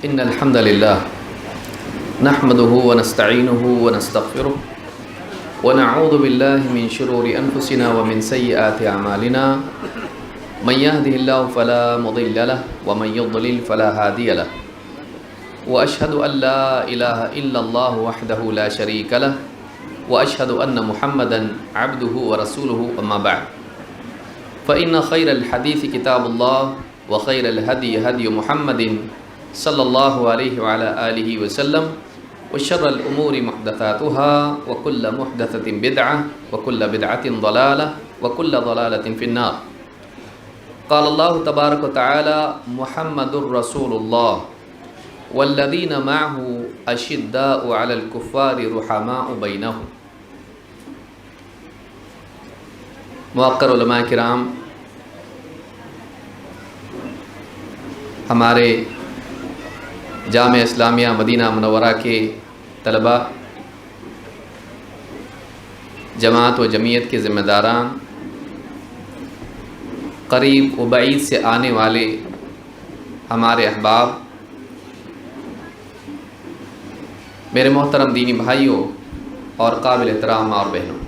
إن الحمد لله نحمده ونستعينه ونستغفره ونعوذ بالله من شرور أنفسنا ومن سيئات أعمالنا من يهده الله فلا مضل له ومن يضلل فلا هادي له وأشهد أن لا إله إلا الله وحده لا شريك له وأشهد أن محمدا عبده ورسوله أما بعد فإن خير الحديث كتاب الله وخير الهدي هدي محمد صلى الله عليه وعلى آله وسلم وشر الأمور محدثاتها وكل محدثة بدعة وكل بدعة ضلالة وكل ضلالة في النار. قال الله تبارك وتعالى محمد رسول الله والذين معه أشداء على الكفار رحماء بينهم. موقر علماء کرام، ہمارے جامعہ اسلامیہ مدینہ منورہ کے طلباء، جماعت و جمعیت کے ذمہ داران، قریب و بعید سے آنے والے ہمارے احباب، میرے محترم دینی بھائیوں اور قابل احترام اور بہنوں،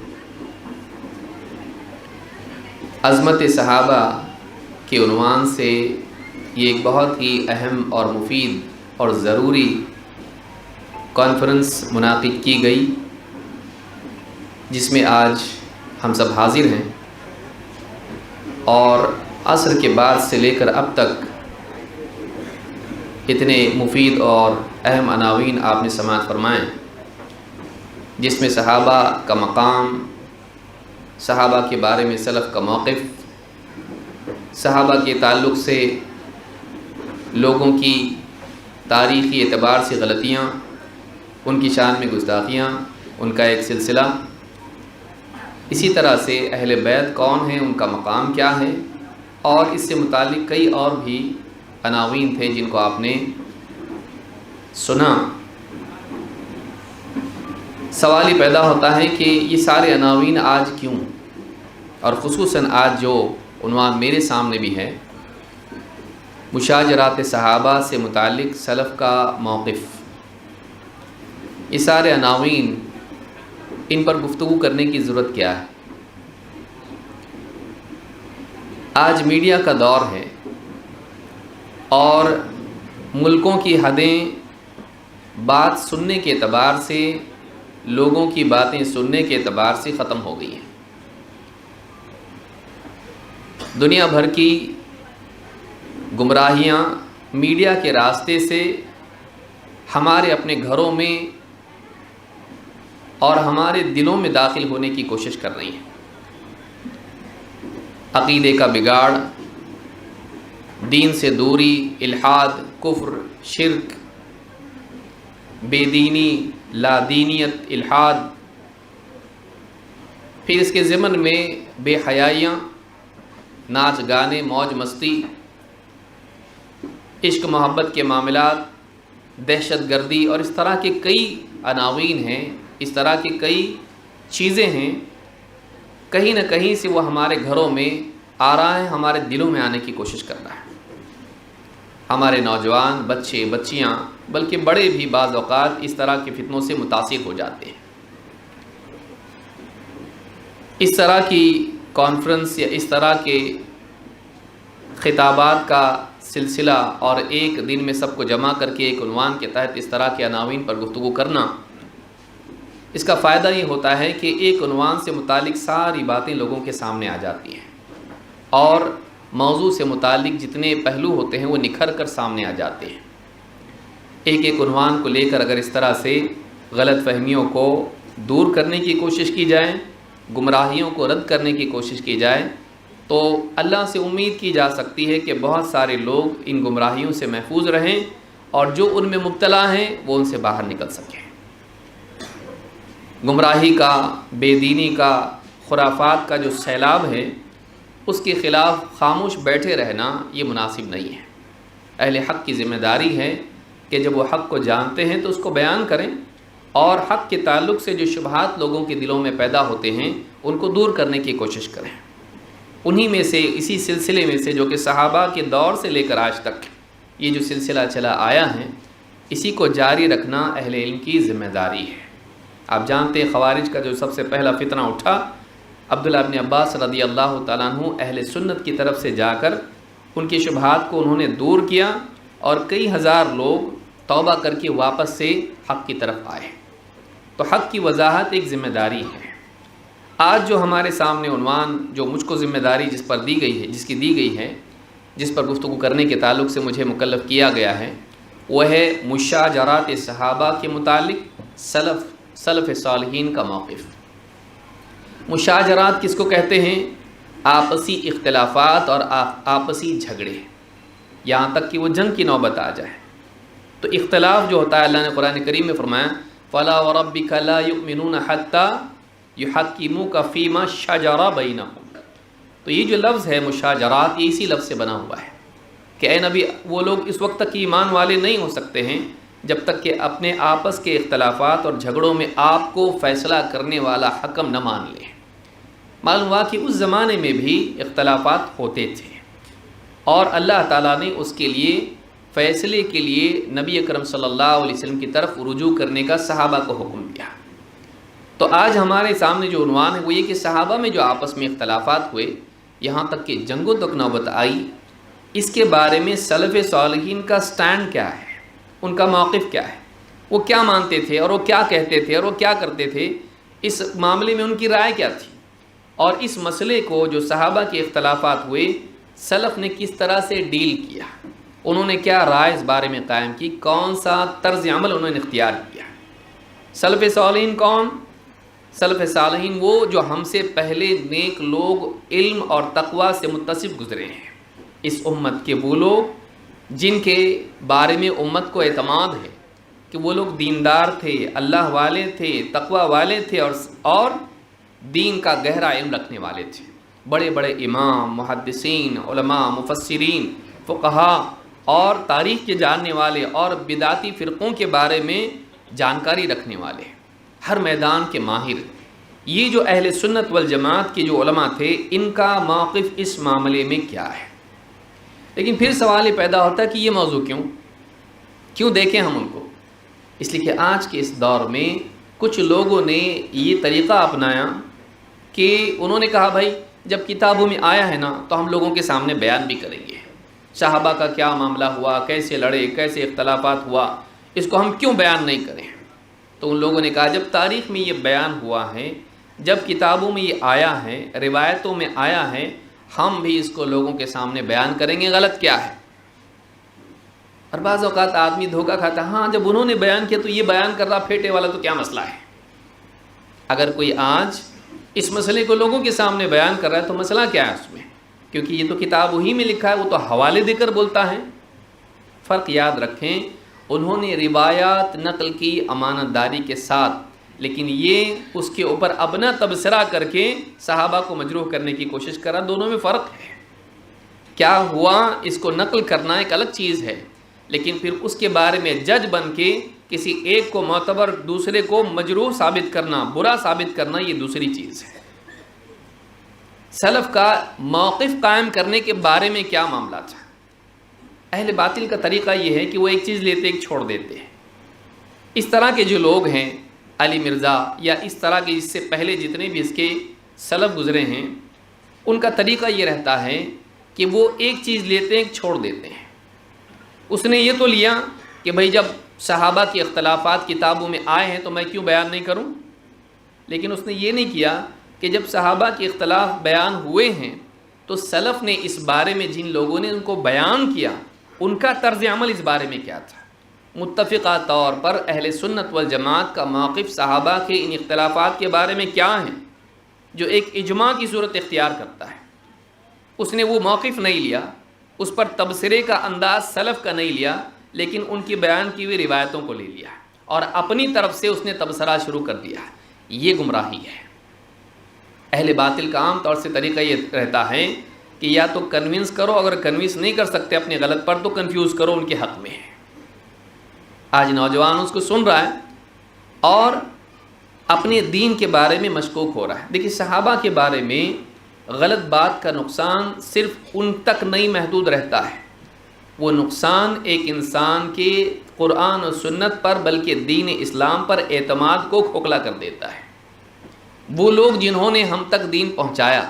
عظمت صحابہ کے عنوان سے یہ ایک بہت ہی اہم اور مفید اور ضروری کانفرنس منعقد کی گئی، جس میں آج ہم سب حاضر ہیں، اور عصر کے بعد سے لے کر اب تک اتنے مفید اور اہم عناوین آپ نے سماعت فرمائے، جس میں صحابہ کا مقام، صحابہ کے بارے میں سلف کا موقف، صحابہ کے تعلق سے لوگوں کی تاریخی اعتبار سے غلطیاں، ان کی شان میں گستاخیاں، ان کا ایک سلسلہ، اسی طرح سے اہل بیت کون ہیں، ان کا مقام کیا ہے، اور اس سے متعلق کئی اور بھی عناوین تھے جن کو آپ نے سنا۔ سوال یہ پیدا ہوتا ہے کہ یہ سارے عناوین آج کیوں، اور خصوصاً آج جو عنوان میرے سامنے بھی ہے، مشاجرات صحابہ سے متعلق سلف کا موقف، یہ سارے عناوین، ان پر گفتگو کرنے کی ضرورت کیا ہے؟ آج میڈیا کا دور ہے، اور ملکوں کی حدیں بات سننے کے اعتبار سے، لوگوں کی باتیں سننے کے اعتبار سے ختم ہو گئی ہیں۔ دنیا بھر کی گمراہیاں میڈیا کے راستے سے ہمارے اپنے گھروں میں اور ہمارے دلوں میں داخل ہونے کی کوشش کر رہی ہیں۔ عقیدے کا بگاڑ، دین سے دوری، الحاد، کفر، شرک، بے دینی، لا دینیت، الحاد، پھر اس کے ضمن میں بے حیائیاں، ناچ گانے، موج مستی، عشق محبت کے معاملات، دہشت گردی، اور اس طرح کے کئی عناوین ہیں، اس طرح کی کئی چیزیں ہیں، کہیں نہ کہیں سے وہ ہمارے گھروں میں آ رہا ہے، ہمارے دلوں میں آنے کی کوشش کر رہا ہے۔ ہمارے نوجوان، بچے، بچیاں، بلکہ بڑے بھی بعض اوقات اس طرح کے فتنوں سے متاثر ہو جاتے ہیں۔ اس طرح کی کانفرنس یا اس طرح کے خطابات کا سلسلہ اور ایک دن میں سب کو جمع کر کے ایک عنوان کے تحت اس طرح کے عناوین پر گفتگو کرنا، اس کا فائدہ یہ ہوتا ہے کہ ایک عنوان سے متعلق ساری باتیں لوگوں کے سامنے آ جاتی ہیں، اور موضوع سے متعلق جتنے پہلو ہوتے ہیں وہ نکھر کر سامنے آ جاتے ہیں۔ ایک ایک عنوان کو لے کر اگر اس طرح سے غلط فہمیوں کو دور کرنے کی کوشش کی جائے، گمراہیوں کو رد کرنے کی کوشش کی جائے، تو اللہ سے امید کی جا سکتی ہے کہ بہت سارے لوگ ان گمراہیوں سے محفوظ رہیں، اور جو ان میں مبتلا ہیں وہ ان سے باہر نکل سکیں۔ گمراہی کا، بے دینی کا، خرافات کا جو سیلاب ہے، اس کے خلاف خاموش بیٹھے رہنا یہ مناسب نہیں ہے۔ اہل حق کی ذمہ داری ہے کہ جب وہ حق کو جانتے ہیں تو اس کو بیان کریں، اور حق کے تعلق سے جو شبہات لوگوں کے دلوں میں پیدا ہوتے ہیں ان کو دور کرنے کی کوشش کریں۔ انہی میں سے، اسی سلسلے میں سے جو کہ صحابہ کے دور سے لے کر آج تک یہ جو سلسلہ چلا آیا ہے، اسی کو جاری رکھنا اہل علم کی ذمہ داری ہے۔ آپ جانتے ہیں خوارج کا جو سب سے پہلا فتنہ اٹھا، عبداللہ ابن عباس رضی اللہ تعالیٰ عنہ اہل سنت کی طرف سے جا کر ان کی شبہات کو انہوں نے دور کیا، اور کئی ہزار لوگ توبہ کر کے واپس سے حق کی طرف آئے۔ تو حق کی وضاحت ایک ذمہ داری ہے۔ آج جو ہمارے سامنے عنوان جو مجھ کو ذمہ داری جس کی دی گئی ہے، جس پر گفتگو کرنے کے تعلق سے مجھے مکلف کیا گیا ہے، وہ ہے مشاجرات صحابہ کے متعلق سلف صالحین کا موقف۔ مشاجرات کس کو کہتے ہیں؟ آپسی اختلافات اور آپسی جھگڑے، یہاں تک کہ وہ جنگ کی نوبت آ جائے۔ تو اختلاف جو ہوتا ہے، اللہ نے قرآن کریم میں فرمایا فَلَا وَرَبِّكَ لَا يُؤْمِنُونَ حَتَّى يُحَكِّمُوكَ فِي مَا شَجَرَ بَيْنَهُمْ۔ تو یہ جو لفظ ہے مشاجرات، یہ اسی لفظ سے بنا ہوا ہے کہ اے نبی، وہ لوگ اس وقت تک ایمان والے نہیں ہو سکتے ہیں جب تک کہ اپنے آپس کے اختلافات اور جھگڑوں میں آپ کو فیصلہ کرنے والا حکم نہ مان لیں۔ معلوم ہوا کہ اس زمانے میں بھی اختلافات ہوتے تھے، اور اللہ تعالیٰ نے اس کے لیے فیصلے کے لیے نبی اکرم صلی اللہ علیہ وسلم کی طرف رجوع کرنے کا صحابہ کو حکم دیا۔ تو آج ہمارے سامنے جو عنوان ہے وہ یہ کہ صحابہ میں جو آپس میں اختلافات ہوئے، یہاں تک کہ جنگوں تک نوبت آئی، اس کے بارے میں سلف صالحین کا سٹینڈ کیا ہے، ان کا موقف کیا ہے، وہ کیا مانتے تھے اور وہ کیا کہتے تھے اور وہ کیا کرتے تھے، اس معاملے میں ان کی رائے کیا تھی، اور اس مسئلے کو جو صحابہ کے اختلافات ہوئے سلف نے کس طرح سے ڈیل کیا، انہوں نے کیا رائے اس بارے میں قائم کی، کون سا طرز عمل انہوں نے اختیار کیا۔ سلف صالحین کون؟ سلف صالحین وہ جو ہم سے پہلے نیک لوگ علم اور تقوی سے متصف گزرے ہیں، اس امت کے وہ لوگ جن کے بارے میں امت کو اعتماد ہے کہ وہ لوگ دیندار تھے، اللہ والے تھے، تقوی والے تھے، اور دین کا گہرا علم رکھنے والے تھے۔ بڑے بڑے امام، محدثین، علماء، مفسرین، فقہا اور تاریخ کے جاننے والے اور بدعتی فرقوں کے بارے میں جانکاری رکھنے والے، ہر میدان کے ماہر، یہ جو اہل سنت والجماعت کے جو علماء تھے، ان کا موقف اس معاملے میں کیا ہے۔ لیکن پھر سوال یہ پیدا ہوتا ہے کہ یہ موضوع کیوں دیکھیں ہم ان کو؟ اس لیے کہ آج کے اس دور میں کچھ لوگوں نے یہ طریقہ اپنایا کہ انہوں نے کہا بھائی جب کتابوں میں آیا ہے نا تو ہم لوگوں کے سامنے بیان بھی کریں گے، صحابہ کا کیا معاملہ ہوا، کیسے لڑے، کیسے اختلافات ہوا، اس کو ہم کیوں بیان نہیں کریں۔ تو ان لوگوں نے کہا جب تاریخ میں یہ بیان ہوا ہے، جب کتابوں میں یہ آیا ہے، روایتوں میں آیا ہے، ہم بھی اس کو لوگوں کے سامنے بیان کریں گے، غلط کیا ہے۔ اور بعض اوقات آدمی دھوکہ کھاتا ہے، ہاں جب انہوں نے بیان کیا تو یہ بیان کر رہا پھیٹے والا، تو کیا مسئلہ ہے۔ اگر کوئی آج اس مسئلے کو لوگوں کے سامنے بیان کر رہا ہے تو مسئلہ کیا ہے اس میں؟ کیونکہ یہ تو کتاب وہی میں لکھا ہے، وہ تو حوالے دے کر بولتا ہے۔ فرق یاد رکھیں، انہوں نے روایات نقل کی امانت داری کے ساتھ، لیکن یہ اس کے اوپر اپنا تبصرہ کر کے صحابہ کو مجروح کرنے کی کوشش کرا، دونوں میں فرق ہے۔ کیا ہوا اس کو نقل کرنا ایک الگ چیز ہے، لیکن پھر اس کے بارے میں جج بن کے کسی ایک کو معتبر، دوسرے کو مجروح ثابت کرنا، برا ثابت کرنا، یہ دوسری چیز ہے۔ سلف کا موقف قائم کرنے کے بارے میں کیا معاملہ تھا؟ اہل باطل کا طریقہ یہ ہے کہ وہ ایک چیز لیتے ایک چھوڑ دیتے ہیں۔ اس طرح کے جو لوگ ہیں، علی مرزا یا اس طرح کے اس سے پہلے جتنے بھی اس کے سلف گزرے ہیں، ان کا طریقہ یہ رہتا ہے کہ وہ ایک چیز لیتے ہیں ایک چھوڑ دیتے ہیں۔ اس نے یہ تو لیا کہ بھائی جب صحابہ کے اختلافات کتابوں میں آئے ہیں تو میں کیوں بیان نہیں کروں، لیکن اس نے یہ نہیں کیا کہ جب صحابہ کے اختلاف بیان ہوئے ہیں تو سلف نے اس بارے میں جن لوگوں نے ان کو بیان کیا، ان کا طرز عمل اس بارے میں کیا تھا۔ متفقہ طور پر اہل سنت والجماعت کا موقف صحابہ کے ان اختلافات کے بارے میں کیا ہیں جو ایک اجماع کی صورت اختیار کرتا ہے۔ اس نے وہ موقف نہیں لیا، اس پر تبصرے کا انداز سلف کا نہیں لیا، لیکن ان کی بیان کی ہوئی روایتوں کو لے لیا اور اپنی طرف سے اس نے تبصرہ شروع کر دیا۔ یہ گمراہی ہے۔ اہل باطل کا عام طور سے طریقہ یہ رہتا ہے کہ یا تو کنونس کرو، اگر کنونس نہیں کر سکتے اپنے غلط پر تو کنفیوز کرو ان کے حق میں۔ آج نوجوان اس کو سن رہا ہے اور اپنے دین کے بارے میں مشکوک ہو رہا ہے۔ دیکھیے صحابہ کے بارے میں غلط بات کا نقصان صرف ان تک نہیں محدود رہتا ہے، وہ نقصان ایک انسان کے قرآن و سنت پر بلکہ دین اسلام پر اعتماد کو کھوکھلا کر دیتا ہے۔ وہ لوگ جنہوں نے ہم تک دین پہنچایا،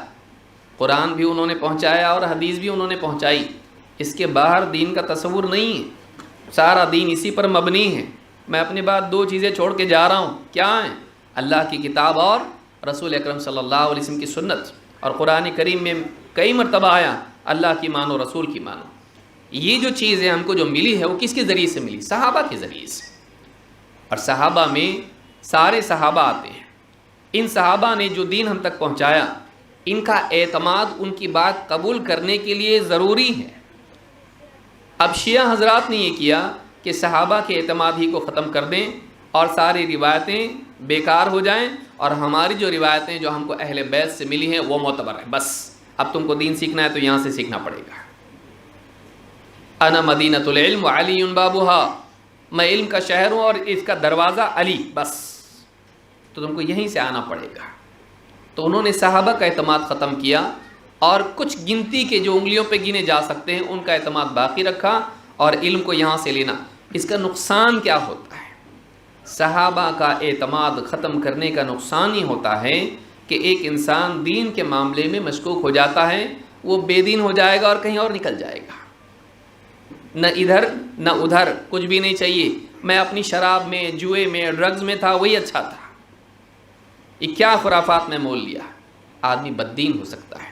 قرآن بھی انہوں نے پہنچایا اور حدیث بھی انہوں نے پہنچائی، اس کے باہر دین کا تصور نہیں ہے، سارا دین اسی پر مبنی ہے۔ میں اپنے بعد 2 چیزیں چھوڑ کے جا رہا ہوں، کیا ہیں؟ اللہ کی کتاب اور رسول اکرم صلی اللہ علیہ وسلم کی سنت۔ اور قرآن کریم میں کئی مرتبہ آیا اللہ کی مانو، رسول کی مانو۔ یہ جو چیز ہے ہم کو جو ملی ہے وہ کس کے ذریعے سے ملی؟ صحابہ کے ذریعے سے۔ اور صحابہ میں سارے صحابہ آتے ہیں، ان صحابہ نے جو دین ہم تک پہنچایا، ان کا اعتماد ان کی بات قبول کرنے کے لیے ضروری ہے۔ اب شیعہ حضرات نے یہ کیا کہ صحابہ کے اعتماد ہی کو ختم کر دیں اور ساری روایتیں بیکار ہو جائیں، اور ہماری جو روایتیں جو ہم کو اہل بیت سے ملی ہیں وہ معتبر ہے، بس اب تم کو دین سیکھنا ہے تو یہاں سے سیکھنا پڑے گا۔ انا مدینۃ العلم وعلی بابها، میں علم کا شہر ہوں اور اس کا دروازہ علی، بس تو تم کو یہیں سے آنا پڑے گا۔ تو انہوں نے صحابہ کا اعتماد ختم کیا اور کچھ گنتی کے جو انگلیوں پہ گنے جا سکتے ہیں ان کا اعتماد باقی رکھا، اور علم کو یہاں سے لینا۔ اس کا نقصان کیا ہوتا ہے؟ صحابہ کا اعتماد ختم کرنے کا نقصان ہی ہوتا ہے کہ ایک انسان دین کے معاملے میں مشکوک ہو جاتا ہے، وہ بے دین ہو جائے گا اور کہیں اور نکل جائے گا، نہ ادھر نہ ادھر، کچھ بھی نہیں چاہیے، میں اپنی شراب میں، جوئے میں، ڈرگز میں تھا، وہی اچھا تھا، یہ کیا خرافات میں مول لیا، آدمی بددین ہو سکتا ہے۔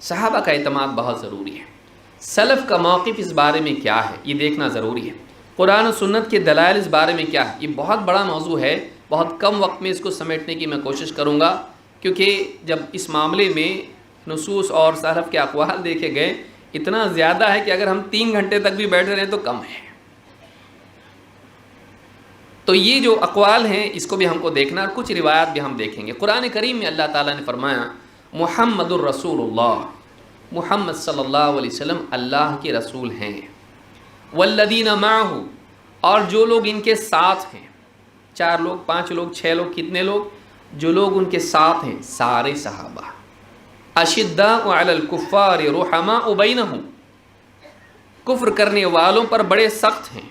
صحابہ کا اعتماد بہت ضروری ہے۔ سلف کا موقف اس بارے میں کیا ہے یہ دیکھنا ضروری ہے۔ قرآن و سنت کے دلائل اس بارے میں کیا ہے، یہ بہت بڑا موضوع ہے، بہت کم وقت میں اس کو سمیٹنے کی میں کوشش کروں گا، کیونکہ جب اس معاملے میں نصوص اور سلف کے اقوال دیکھے گئے اتنا زیادہ ہے کہ اگر ہم 3 گھنٹے تک بھی بیٹھے رہیں تو کم ہے۔ تو یہ جو اقوال ہیں اس کو بھی ہم کو دیکھنا، اور کچھ روایات بھی ہم دیکھیں گے۔ قرآن کریم میں اللہ تعالیٰ نے فرمایا محمد الرسول اللہ، محمد صلی اللہ علیہ وسلم اللہ کے رسول ہیں، والذین معہ، اور جو لوگ ان کے ساتھ ہیں، 4 لوگ 5 لوگ 6 لوگ کتنے لوگ، جو لوگ ان کے ساتھ ہیں سارے صحابہ، اشداء علی الکفار رحماء بینہم، کفر کرنے والوں پر بڑے سخت ہیں،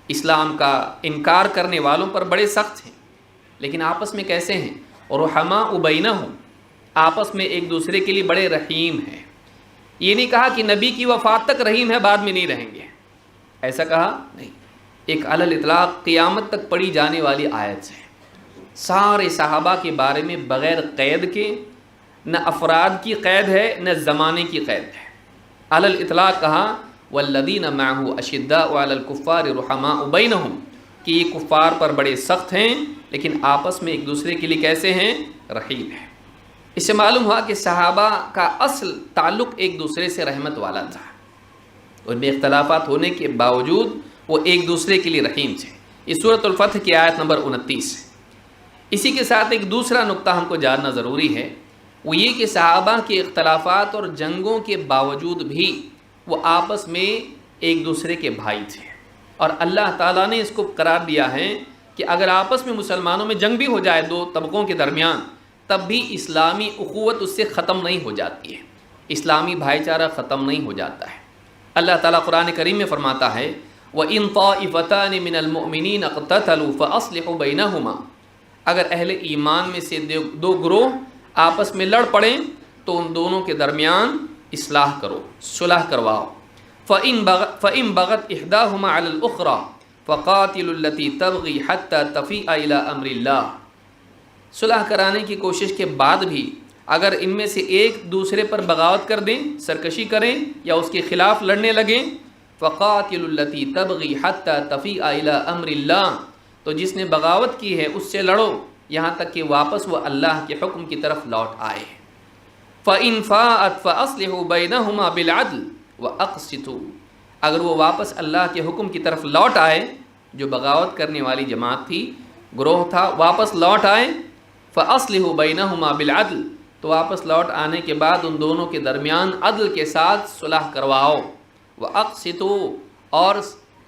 اسلام کا انکار کرنے والوں پر بڑے سخت ہیں، لیکن آپس میں کیسے ہیں؟ رحماء بینہم، آپس میں ایک دوسرے کے لیے بڑے رحیم ہیں۔ یہ نہیں کہا کہ نبی کی وفات تک رحیم ہے بعد میں نہیں رہیں گے، ایسا کہا نہیں، ایک علی الاطلاق قیامت تک پڑھی جانے والی آیت ہے، سارے صحابہ کے بارے میں بغیر قید کے، نہ افراد کی قید ہے نہ زمانے کی قید ہے، علی الاطلاق کہا والذین معہ اشداء علی الکفار رحماء بینہم، کہ یہ کفار پر بڑے سخت ہیں لیکن آپس میں ایک دوسرے کے لیے کیسے ہیں؟ رحیم ہیں۔ اس سے معلوم ہوا کہ صحابہ کا اصل تعلق ایک دوسرے سے رحمت والا تھا، ان میں اختلافات ہونے کے باوجود وہ ایک دوسرے کے لیے رحیم تھے۔ یہ سورۃ الفتح کی آیت نمبر 29 ہے۔ اسی کے ساتھ ایک دوسرا نقطہ ہم کو جاننا ضروری ہے، وہ یہ کہ صحابہ کے اختلافات اور جنگوں کے باوجود بھی وہ آپس میں ایک دوسرے کے بھائی تھے، اور اللہ تعالیٰ نے اس کو قرار دیا ہے کہ اگر آپس میں مسلمانوں میں جنگ بھی ہو جائے 2 طبقوں کے درمیان، تب بھی اسلامی اخوت اس سے ختم نہیں ہو جاتی ہے، اسلامی بھائی چارہ ختم نہیں ہو جاتا ہے۔ اللہ تعالیٰ قرآن کریم میں فرماتا ہے وَإِن طَائِفَتَانِ مِنَ الْمُؤْمِنِينَ اقْتَتَلُوا فَأَصْلِحُوا بَيْنَهُمَا، اگر اہل ایمان میں سے 2 گروہ آپس میں لڑ پڑیں تو ان دونوں کے درمیان اصلاح کرو، صلح کرواؤ۔ فَإِن بَغَتْ إِحْدَاهُمَا عَلَى الْأُخْرَى فَقَاتِلُوا الَّتِي تَبْغِي حَتَّى تَفِيءَ إِلَى أَمْرِ اللَّهِ، صلح کرانے کی کوشش کے بعد بھی اگر ان میں سے ایک دوسرے پر بغاوت کر دیں، سرکشی کریں یا اس کے خلاف لڑنے لگیں، فَقَاتِلُوا الَّتِي تَبْغِي حَتَّى تَفِيءَ إِلَى أَمْرِ اللَّهِ، تو جس نے بغاوت کی ہے اس سے لڑو یہاں تک کہ واپس وہ اللہ کے حکم کی طرف لوٹ آئے۔ فَإِن فَاءَتْ فَأَصْلِحُوا بَيْنَهُمَا بِالْعَدْلِ وَأَقْسِطُوا، اگر وہ واپس اللہ کے حکم کی طرف لوٹ آئے، جو بغاوت کرنے والی جماعت تھی، گروہ تھا، واپس لوٹ آئے، فَأَصْلِحُوا بَيْنَهُمَا بِالْعَدْلِ، تو واپس لوٹ آنے کے بعد ان دونوں کے درمیان عدل کے ساتھ صلح کرواؤ، وَأَقْسِطُوا، اور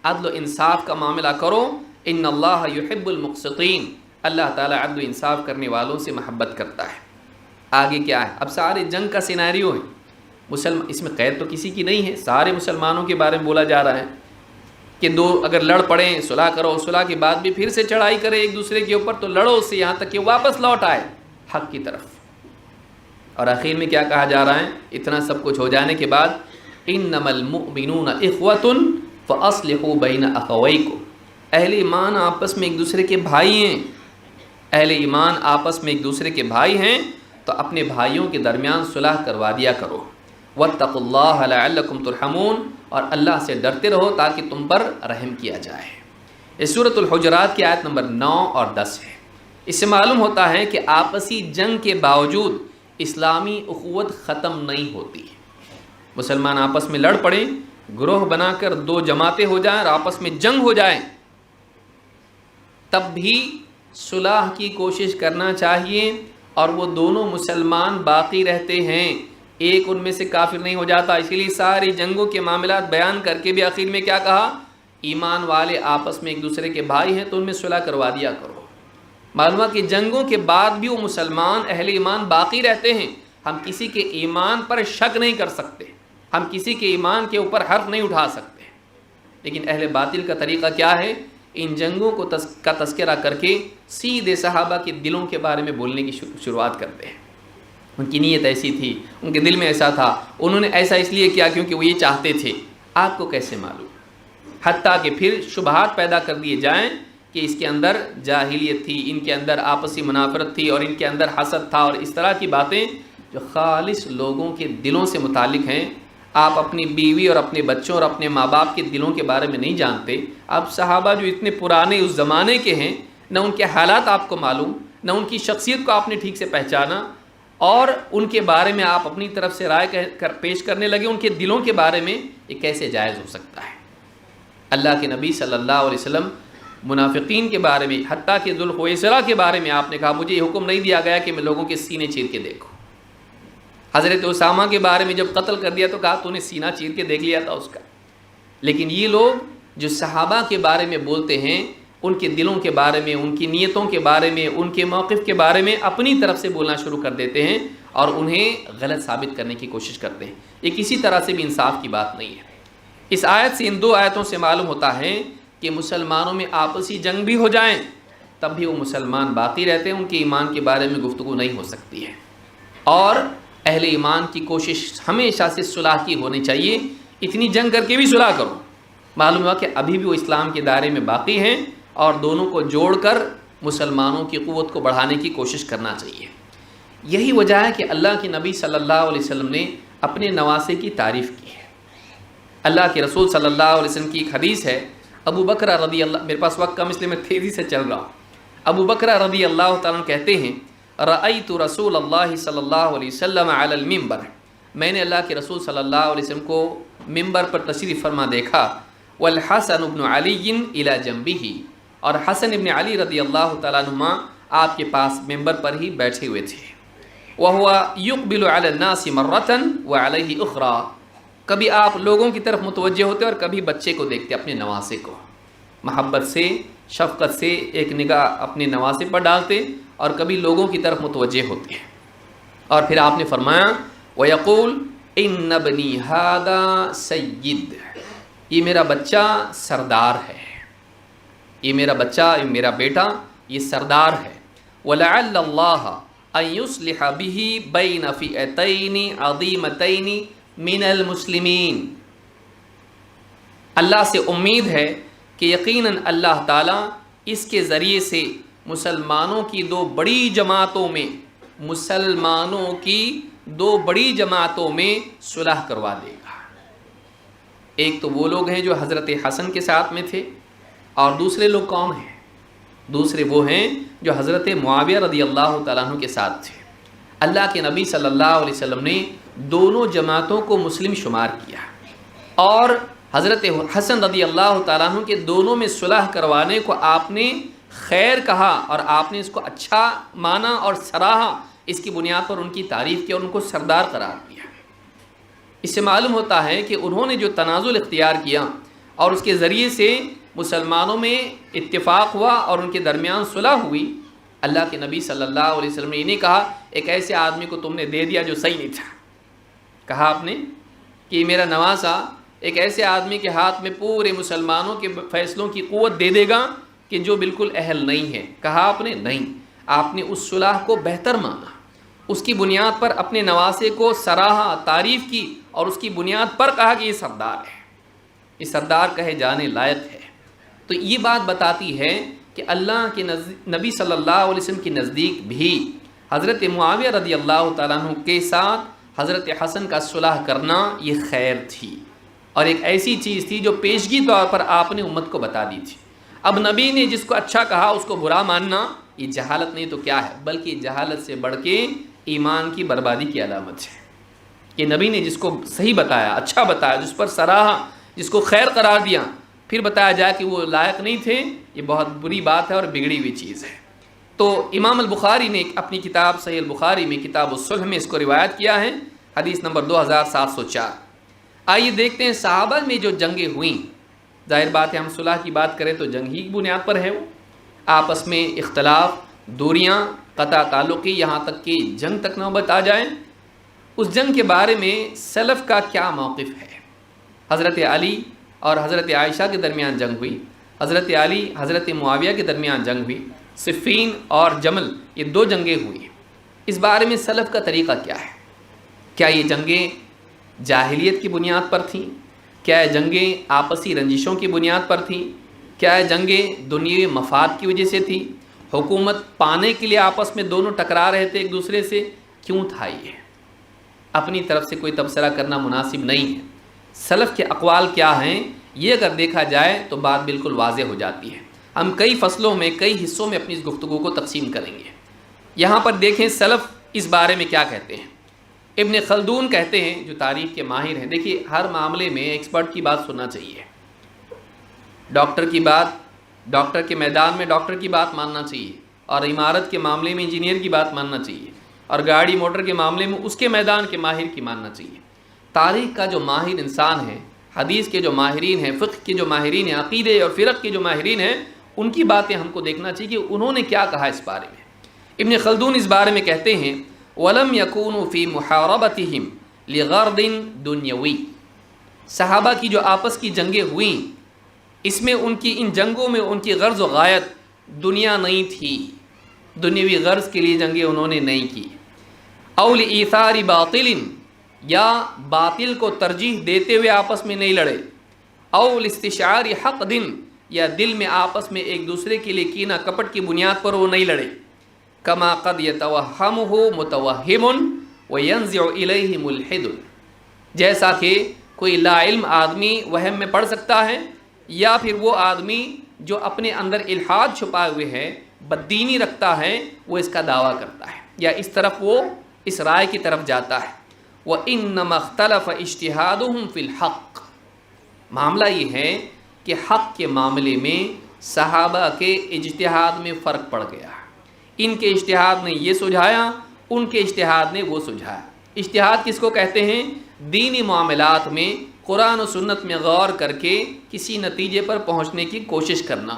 عدل و انصاف کا معاملہ کرو، إِنَّ اللَّهَ يُحِبُّ الْمُقْسِطِينَ، اللہ تعالیٰ عدل و انصاف کرنے والوں سے محبت کرتا ہے۔ آگے کیا ہے؟ اب سارے جنگ کا سیناریو ہے، اس میں قید تو کسی کی نہیں ہے، سارے مسلمانوں کے بارے میں بولا جا رہا ہے۔ کہ دو اگر لڑ پڑیں صلح کرو، صلح کے بعد بھی پھر سے چڑھائی کرے ایک دوسرے کے اوپر تو لڑو اس سے یہاں تک کہ واپس لوٹ آئے حق کی طرف۔ اور آخر میں کیا کہا جا رہا ہے اتنا سب کچھ ہو جانے کے بعد؟ انما المؤمنون اخوۃ فاصلحوا بین اخویکم، اہل ایمان آپس میں ایک دوسرے کے بھائی ہیں، اہل ایمان آپس میں ایک دوسرے کے بھائی ہیں تو اپنے بھائیوں کے درمیان صلح کروا دیا کرو۔ واتقوا اللہ لعلکم ترحمون، اور اللہ سے ڈرتے رہو تاکہ تم پر رحم کیا جائے۔ یہ سورۃ الحجرات کی آیت نمبر 9 اور 10 ہے۔ اس سے معلوم ہوتا ہے کہ آپسی جنگ کے باوجود اسلامی اخوت ختم نہیں ہوتی۔ مسلمان آپس میں لڑ پڑیں، گروہ بنا کر دو جماعتیں ہو جائیں اور آپس میں جنگ ہو جائیں، تب بھی صلح کی کوشش کرنا چاہیے، اور وہ دونوں مسلمان باقی رہتے ہیں، ایک ان میں سے کافر نہیں ہو جاتا۔ اسی لیے ساری جنگوں کے معاملات بیان کر کے بھی آخر میں کیا کہا؟ ایمان والے آپس میں ایک دوسرے کے بھائی ہیں تو ان میں صلح کروا دیا کرو۔ معلوم ہے کہ جنگوں کے بعد بھی وہ مسلمان اہل ایمان باقی رہتے ہیں، ہم کسی کے ایمان پر شک نہیں کر سکتے، ہم کسی کے ایمان کے اوپر حرف نہیں اٹھا سکتے، لیکن اہل باطل کا طریقہ کیا ہے؟ ان جنگوں کا تذکرہ کر کے سیدھے صحابہ کے دلوں کے بارے میں بولنے کی شروعات کرتے ہیں۔ ان کی نیت ایسی تھی، ان کے دل میں ایسا تھا، انہوں نے ایسا اس لیے کیا کیونکہ وہ یہ چاہتے تھے۔ آپ کو کیسے معلوم؟ حتیٰ کہ پھر شبہات پیدا کر دیے جائیں کہ اس کے اندر جاہلیت تھی، ان کے اندر آپسی منافرت تھی، اور ان کے اندر حسد تھا، اور اس طرح کی باتیں جو خالص لوگوں کے دلوں سے متعلق ہیں۔ آپ اپنی بیوی اور اپنے بچوں اور اپنے ماں باپ کے دلوں کے بارے میں نہیں جانتے۔ اب صحابہ جو اتنے پرانے اس زمانے کے ہیں، نہ ان کے حالات آپ کو معلوم، نہ ان کی شخصیت کو آپ نے ٹھیک سے پہچانا، اور ان کے بارے میں آپ اپنی طرف سے رائے پیش کرنے لگے ان کے دلوں کے بارے میں، یہ کیسے جائز ہو سکتا ہے؟ اللہ کے نبی صلی اللہ علیہ وسلم منافقین کے بارے میں، حتیٰ کہ ذوالخویسرہ کے بارے میں آپ نے کہا مجھے یہ حکم نہیں دیا گیا کہ میں لوگوں کے سینے چیر کے دیکھوں۔ حضرت اسامہ کے بارے میں جب قتل کر دیا تو کہا تو نے سینہ چیر کے دیکھ لیا تھا اس کا۔ لیکن یہ لوگ جو صحابہ کے بارے میں بولتے ہیں، ان کے دلوں کے بارے میں، ان کی نیتوں کے بارے میں، ان کے موقف کے بارے میں اپنی طرف سے بولنا شروع کر دیتے ہیں اور انہیں غلط ثابت کرنے کی کوشش کرتے ہیں۔ یہ کسی طرح سے بھی انصاف کی بات نہیں ہے۔ اس آیت سے، ان دو آیتوں سے معلوم ہوتا ہے کہ مسلمانوں میں آپسی جنگ بھی ہو جائیں تب بھی وہ مسلمان باقی رہتے ہیں، ان کے ایمان کے بارے میں گفتگو نہیں ہو سکتی ہے، اور اہل ایمان کی کوشش ہمیشہ سے صلح کی ہونی چاہیے۔ اتنی جنگ کر کے بھی صلح کرو، معلوم ہوا کہ ابھی بھی وہ اسلام کے دائرے میں باقی ہیں، اور دونوں کو جوڑ کر مسلمانوں کی قوت کو بڑھانے کی کوشش کرنا چاہیے۔ یہی وجہ ہے کہ اللہ کے نبی صلی اللہ علیہ وسلم نے اپنے نواسے کی تعریف کی ہے۔ اللہ کے رسول صلی اللہ علیہ وسلم کی ایک حدیث ہے، ابو بکر رضی اللہ، میرے پاس وقت کم اس لیے میں تیزی سے چل رہا ہوں۔ ابو بکر رضی اللہ تعالیٰ عنہ کہتے ہیں رأیت رسول اللہ صلی اللہ علیہ وسلم علی المنبر، میں نے اللہ کے رسول صلی اللہ علیہ وسلم کو ممبر پر تشریف فرما دیکھا، والحسن بن علی الی جنبہ، اور حسن ابن علی رضی اللہ تعالیٰ عنہما آپ کے پاس ممبر پر ہی بیٹھے ہوئے تھے۔ وہو یقبل علی الناس مرۃ وعلیہ اخری، کبھی آپ لوگوں کی طرف متوجہ ہوتے اور کبھی بچے کو دیکھتے، اپنے نواسے کو، محبت سے شفقت سے ایک نگاہ اپنے نواسے پر ڈالتے اور کبھی لوگوں کی طرف متوجہ ہوتے ہیں۔ اور پھر آپ نے فرمایا وَيَقُولُ إِنَّ ابْنِي هَذَا سَيِّدٌ، یہ میرا بچہ سردار ہے، یہ میرا بچہ، میرا بیٹا یہ سردار ہے۔ وَلَعَلَّ اللَّهَ أَن يُصْلِحَ بِهِ بَيْنَ فِئَتَيْنِ عَظِيمَتَيْنِ مِنَ الْمُسْلِمِينَ، اللہ سے امید ہے کہ یقیناً اللہ تعالیٰ اس کے ذریعے سے مسلمانوں کی دو بڑی جماعتوں میں صلح کروا دے گا۔ ایک تو وہ لوگ ہیں جو حضرت حسن کے ساتھ میں تھے، اور دوسرے لوگ کون ہیں؟ دوسرے وہ ہیں جو حضرت معاویہ رضی اللہ تعالیٰ عنہ کے ساتھ تھے۔ اللہ کے نبی صلی اللہ علیہ وسلم نے دونوں جماعتوں کو مسلم شمار کیا، اور حضرت حسن رضی اللہ تعالیٰ عنہ کے دونوں میں صلح کروانے کو آپ نے خیر کہا، اور آپ نے اس کو اچھا مانا اور سراہا، اس کی بنیاد پر ان کی تعریف کی اور ان کو سردار قرار دیا۔ اس سے معلوم ہوتا ہے کہ انہوں نے جو تنازل اختیار کیا اور اس کے ذریعے سے مسلمانوں میں اتفاق ہوا اور ان کے درمیان صلح ہوئی، اللہ کے نبی صلی اللہ علیہ وسلم نے یہ نہیں کہا ایک ایسے آدمی کو تم نے دے دیا جو صحیح نہیں تھا، کہا آپ نے کہ میرا نواسا ایک ایسے آدمی کے ہاتھ میں پورے مسلمانوں کے فیصلوں کی قوت دے دے گا کہ جو بالکل اہل نہیں ہے. کہا آپ نے نہیں، آپ نے اس صلح کو بہتر مانا، اس کی بنیاد پر اپنے نواسے کو سراہا، تعریف کی، اور اس کی بنیاد پر کہا کہ یہ سردار ہے، یہ سردار کہے جانے لائق ہے. تو یہ بات بتاتی ہے کہ اللہ کے نبی صلی اللہ علیہ وسلم کے نزدیک بھی حضرت معاویہ رضی اللہ تعالیٰ عنہ کے ساتھ حضرت حسن کا صلح کرنا یہ خیر تھی، اور ایک ایسی چیز تھی جو پیشگی طور پر آپ نے امت کو بتا دی تھی. اب نبی نے جس کو اچھا کہا اس کو برا ماننا یہ جہالت نہیں تو کیا ہے، بلکہ جہالت سے بڑھ کے ایمان کی بربادی کی علامت ہے. کہ نبی نے جس کو صحیح بتایا، اچھا بتایا، جس پر سراہا، جس کو خیر قرار دیا، پھر بتایا جائے کہ وہ لائق نہیں تھے، یہ بہت بری بات ہے اور بگڑی ہوئی چیز ہے. تو امام البخاری نے اپنی کتاب صحیح البخاری میں کتاب الصلح میں اس کو روایت کیا ہے، حدیث نمبر 2704. آئیے دیکھتے ہیں صحابہ میں جو جنگیں ہوئیں. ظاہر بات ہے ہم صلح کی بات کریں تو جنگ ہی کی بنیاد پر ہے، وہ آپس میں اختلاف، دوریاں، قطع تعلقی، یہاں تک کہ جنگ تک نوبت آ جائے. اس جنگ کے بارے میں سلف کا کیا موقف ہے؟ حضرت علی اور حضرت عائشہ کے درمیان جنگ ہوئی، حضرت علی حضرت معاویہ کے درمیان جنگ ہوئی، صفین اور جمل یہ 2 جنگیں ہوئی. اس بارے میں سلف کا طریقہ کیا ہے؟ کیا یہ جنگیں جاہلیت کی بنیاد پر تھیں؟ کیا یہ جنگیں آپسی رنجشوں کی بنیاد پر تھیں؟ کیا یہ جنگیں دنیاوی مفاد کی وجہ سے تھیں؟ حکومت پانے کے لیے آپس میں دونوں ٹکرا رہے تھے ایک دوسرے سے؟ کیوں تھا یہ؟ اپنی طرف سے کوئی تبصرہ کرنا مناسب نہیں ہے. سلف کے اقوال کیا ہیں یہ اگر دیکھا جائے تو بات بالکل واضح ہو جاتی ہے. ہم کئی فصلوں میں، کئی حصوں میں اپنی اس گفتگو کو تقسیم کریں گے. یہاں پر دیکھیں سلف اس بارے میں کیا کہتے ہیں. ابن خلدون کہتے ہیں، جو تاریخ کے ماہر ہیں، دیکھیے ہر معاملے میں ایکسپرٹ کی بات سننا چاہیے. ڈاکٹر کی بات، ڈاکٹر کے میدان میں ڈاکٹر کی بات ماننا چاہیے، اور عمارت کے معاملے میں انجینئر کی بات ماننا چاہیے، اور گاڑی موٹر کے معاملے میں اس کے میدان کے ماہر کی ماننا چاہیے. تاریخ کا جو ماہر انسان ہے، حدیث کے جو ماہرین ہیں، فقہ کے جو ماہرین ہیں، عقیدے اور فرق کے جو ماہرین ہیں، ان کی باتیں ہم کو دیکھنا چاہیے کہ انہوں نے کیا کہا اس بارے میں. ابن خلدون اس بارے میں کہتے ہیں وَلَمْ يَكُونُوا فِي مُحَارَبَتِهِمْ لِغَرْضٍ دُنْيَوِي. صحابہ کی جو آپس کی جنگیں ہوئیں، اس میں ان جنگوں میں ان کی غرض و غایت دنیا نہیں تھی، دنیاوی غرض کے لیے جنگیں انہوں نے نہیں کی. اَوْ لِإِيثَارِ بَاطِلٍ، یا باطل کو ترجیح دیتے ہوئے آپس میں نہیں لڑے. اَوْ لِاسْتِشْعَارِ حَقْدٍ، یا دل میں آپس میں ایک دوسرے کے لیے کینہ کپٹ کی بنیاد پر وہ نہیں لڑے. کما قد یتوہمہ متوہم وینزع الیہ ملحد، جیسا کہ کوئی لا علم آدمی وہم میں پڑ سکتا ہے، یا پھر وہ آدمی جو اپنے اندر الحاد چھپائے ہوئے ہے، بددینی رکھتا ہے، وہ اس کا دعویٰ کرتا ہے، یا اس طرف وہ اس رائے کی طرف جاتا ہے. وَإِنَّمَا اخْتَلَفَ اجْتِهَادُهُمْ فِي الْحَقِّ، معاملہ یہ ہے کہ حق کے معاملے میں صحابہ کے اجتہاد میں فرق پڑ گیا. ان کے اجتہاد نے یہ سجھایا، ان کے اجتہاد نے وہ سجھایا. اجتہاد کس کو کہتے ہیں؟ دینی معاملات میں قرآن و سنت میں غور کر کے کسی نتیجے پر پہنچنے کی کوشش کرنا.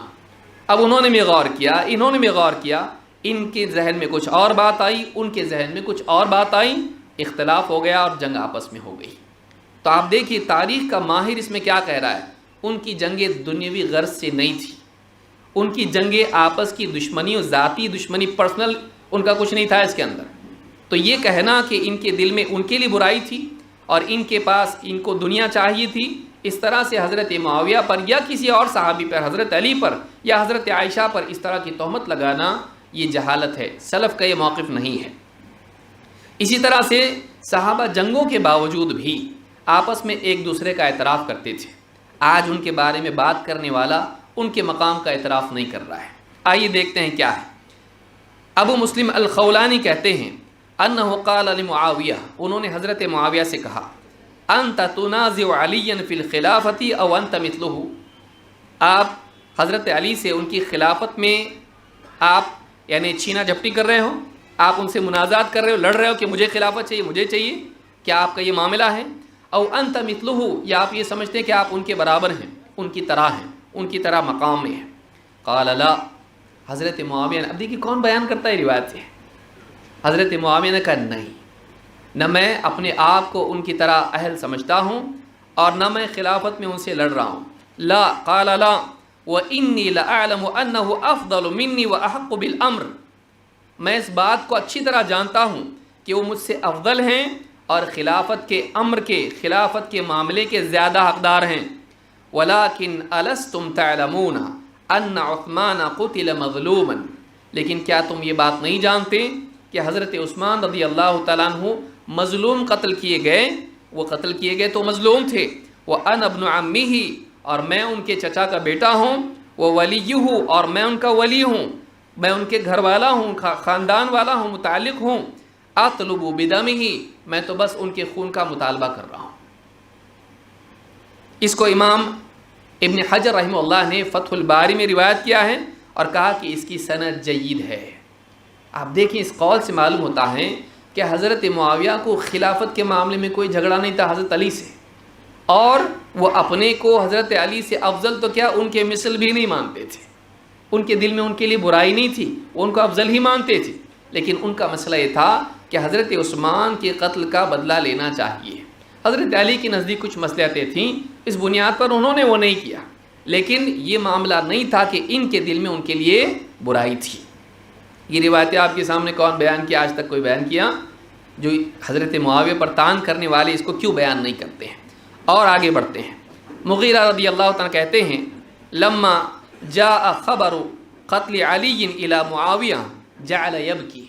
اب انہوں نے بھی غور کیا، انہوں نے بھی غور کیا، ان کے ذہن میں کچھ اور بات آئی، ان کے ذہن میں کچھ اور بات آئی، اختلاف ہو گیا اور جنگ آپس میں ہو گئی. تو آپ دیکھیے تاریخ کا ماہر اس میں کیا کہہ رہا ہے. ان کی جنگیں دنیاوی غرض سے نہیں تھی، ان کی جنگیں آپس کی دشمنی اور ذاتی دشمنی، پرسنل ان کا کچھ نہیں تھا اس کے اندر. تو یہ کہنا کہ ان کے دل میں ان کے لیے برائی تھی اور ان کے پاس ان کو دنیا چاہیے تھی، اس طرح سے حضرت معاویہ پر یا کسی اور صحابی پر، حضرت علی پر یا حضرت عائشہ پر اس طرح کی تہمت لگانا یہ جہالت ہے. سلف کا یہ موقف نہیں ہے. اسی طرح سے صحابہ جنگوں کے باوجود بھی آپس میں ایک دوسرے کا اعتراف کرتے تھے. آج ان کے بارے میں بات کرنے والا ان کے مقام کا اعتراف نہیں کر رہا ہے. آئیے دیکھتے ہیں کیا ہے. ابو مسلم الخولانی کہتے ہیں انہ قال لمعاویہ، انہوں نے حضرت معاویہ سے کہا انت تنازع علیا فی الخلافۃ او انت مثلہ، آپ حضرت علی سے ان کی خلافت میں آپ یعنی چھینا جھپٹی کر رہے ہو، آپ ان سے منازعات کر رہے ہو، لڑ رہے ہو کہ مجھے خلافت چاہیے، مجھے چاہیے، کیا آپ کا یہ معاملہ ہے؟ او انت مثلہ، یا آپ یہ سمجھتے ہیں کہ آپ ان کے برابر ہیں، ان کی طرح ہیں، ان کی طرح مقام میں ہیں؟ قال لا، حضرت معاویہ نے، اب دیکھیے کون بیان کرتا ہے روایت سے، حضرت معاویہ نے کہا نہیں، نہ میں اپنے آپ کو ان کی طرح اہل سمجھتا ہوں اور نہ میں خلافت میں ان سے لڑ رہا ہوں. لا قال لا وإني لأعلم أنه أفضل مني وأحق بالأمر. میں اس بات کو اچھی طرح جانتا ہوں کہ وہ مجھ سے افضل ہیں اور خلافت کے امر کے، خلافت کے معاملے کے زیادہ حقدار ہیں. وَلَكِنْ أَلَسْتُمْ تَعْلَمُونَ أَنَّ عُثْمَانَ قُتِلَ مَظْلُومًا. لیکن کیا تم یہ بات نہیں جانتے کہ حضرت عثمان رضی اللہ تعالیٰ عنہ مظلوم قتل کیے گئے؟ وہ قتل کیے گئے تو مظلوم تھے. وَأَنَا ابْنُ عَمِّهِ، اور میں ان کے چچا کا بیٹا ہوں. وَوَلِيُّهُ، اور میں ان کا ولی ہوں، میں ان کے گھر والا ہوں، خاندان والا ہوں، متعلق ہوں. اطلب بدمه، میں تو بس ان کے خون کا مطالبہ کر رہا ہوں. اس کو امام ابن حجر رحمہ اللہ نے فتح الباری میں روایت کیا ہے اور کہا کہ اس کی سند جید ہے. آپ دیکھیں اس قول سے معلوم ہوتا ہے کہ حضرت معاویہ کو خلافت کے معاملے میں کوئی جھگڑا نہیں تھا حضرت علی سے، اور وہ اپنے کو حضرت علی سے افضل تو کیا ان کے مثل بھی نہیں مانتے تھے. ان کے دل میں ان کے لیے برائی نہیں تھی، وہ ان کو افضل ہی مانتے تھے. لیکن ان کا مسئلہ یہ تھا کہ حضرت عثمان کے قتل کا بدلہ لینا چاہیے. حضرت علی کے نزدیک کچھ مصلحتیں تھیں، اس بنیاد پر انہوں نے وہ نہیں کیا. لیکن یہ معاملہ نہیں تھا کہ ان کے دل میں ان کے لیے برائی تھی. یہ روایتیں آپ کے سامنے کون بیان کیا؟ آج تک کوئی بیان کیا؟ جو حضرت معاویہ پر طعن کرنے والے اس کو کیوں بیان نہیں کرتے ہیں؟ اور آگے بڑھتے ہیں. مغیرہ رضی اللہ تعالیٰ کہتے ہیں لما جاء خبر قتل علی الی معاویہ جعل یبکی.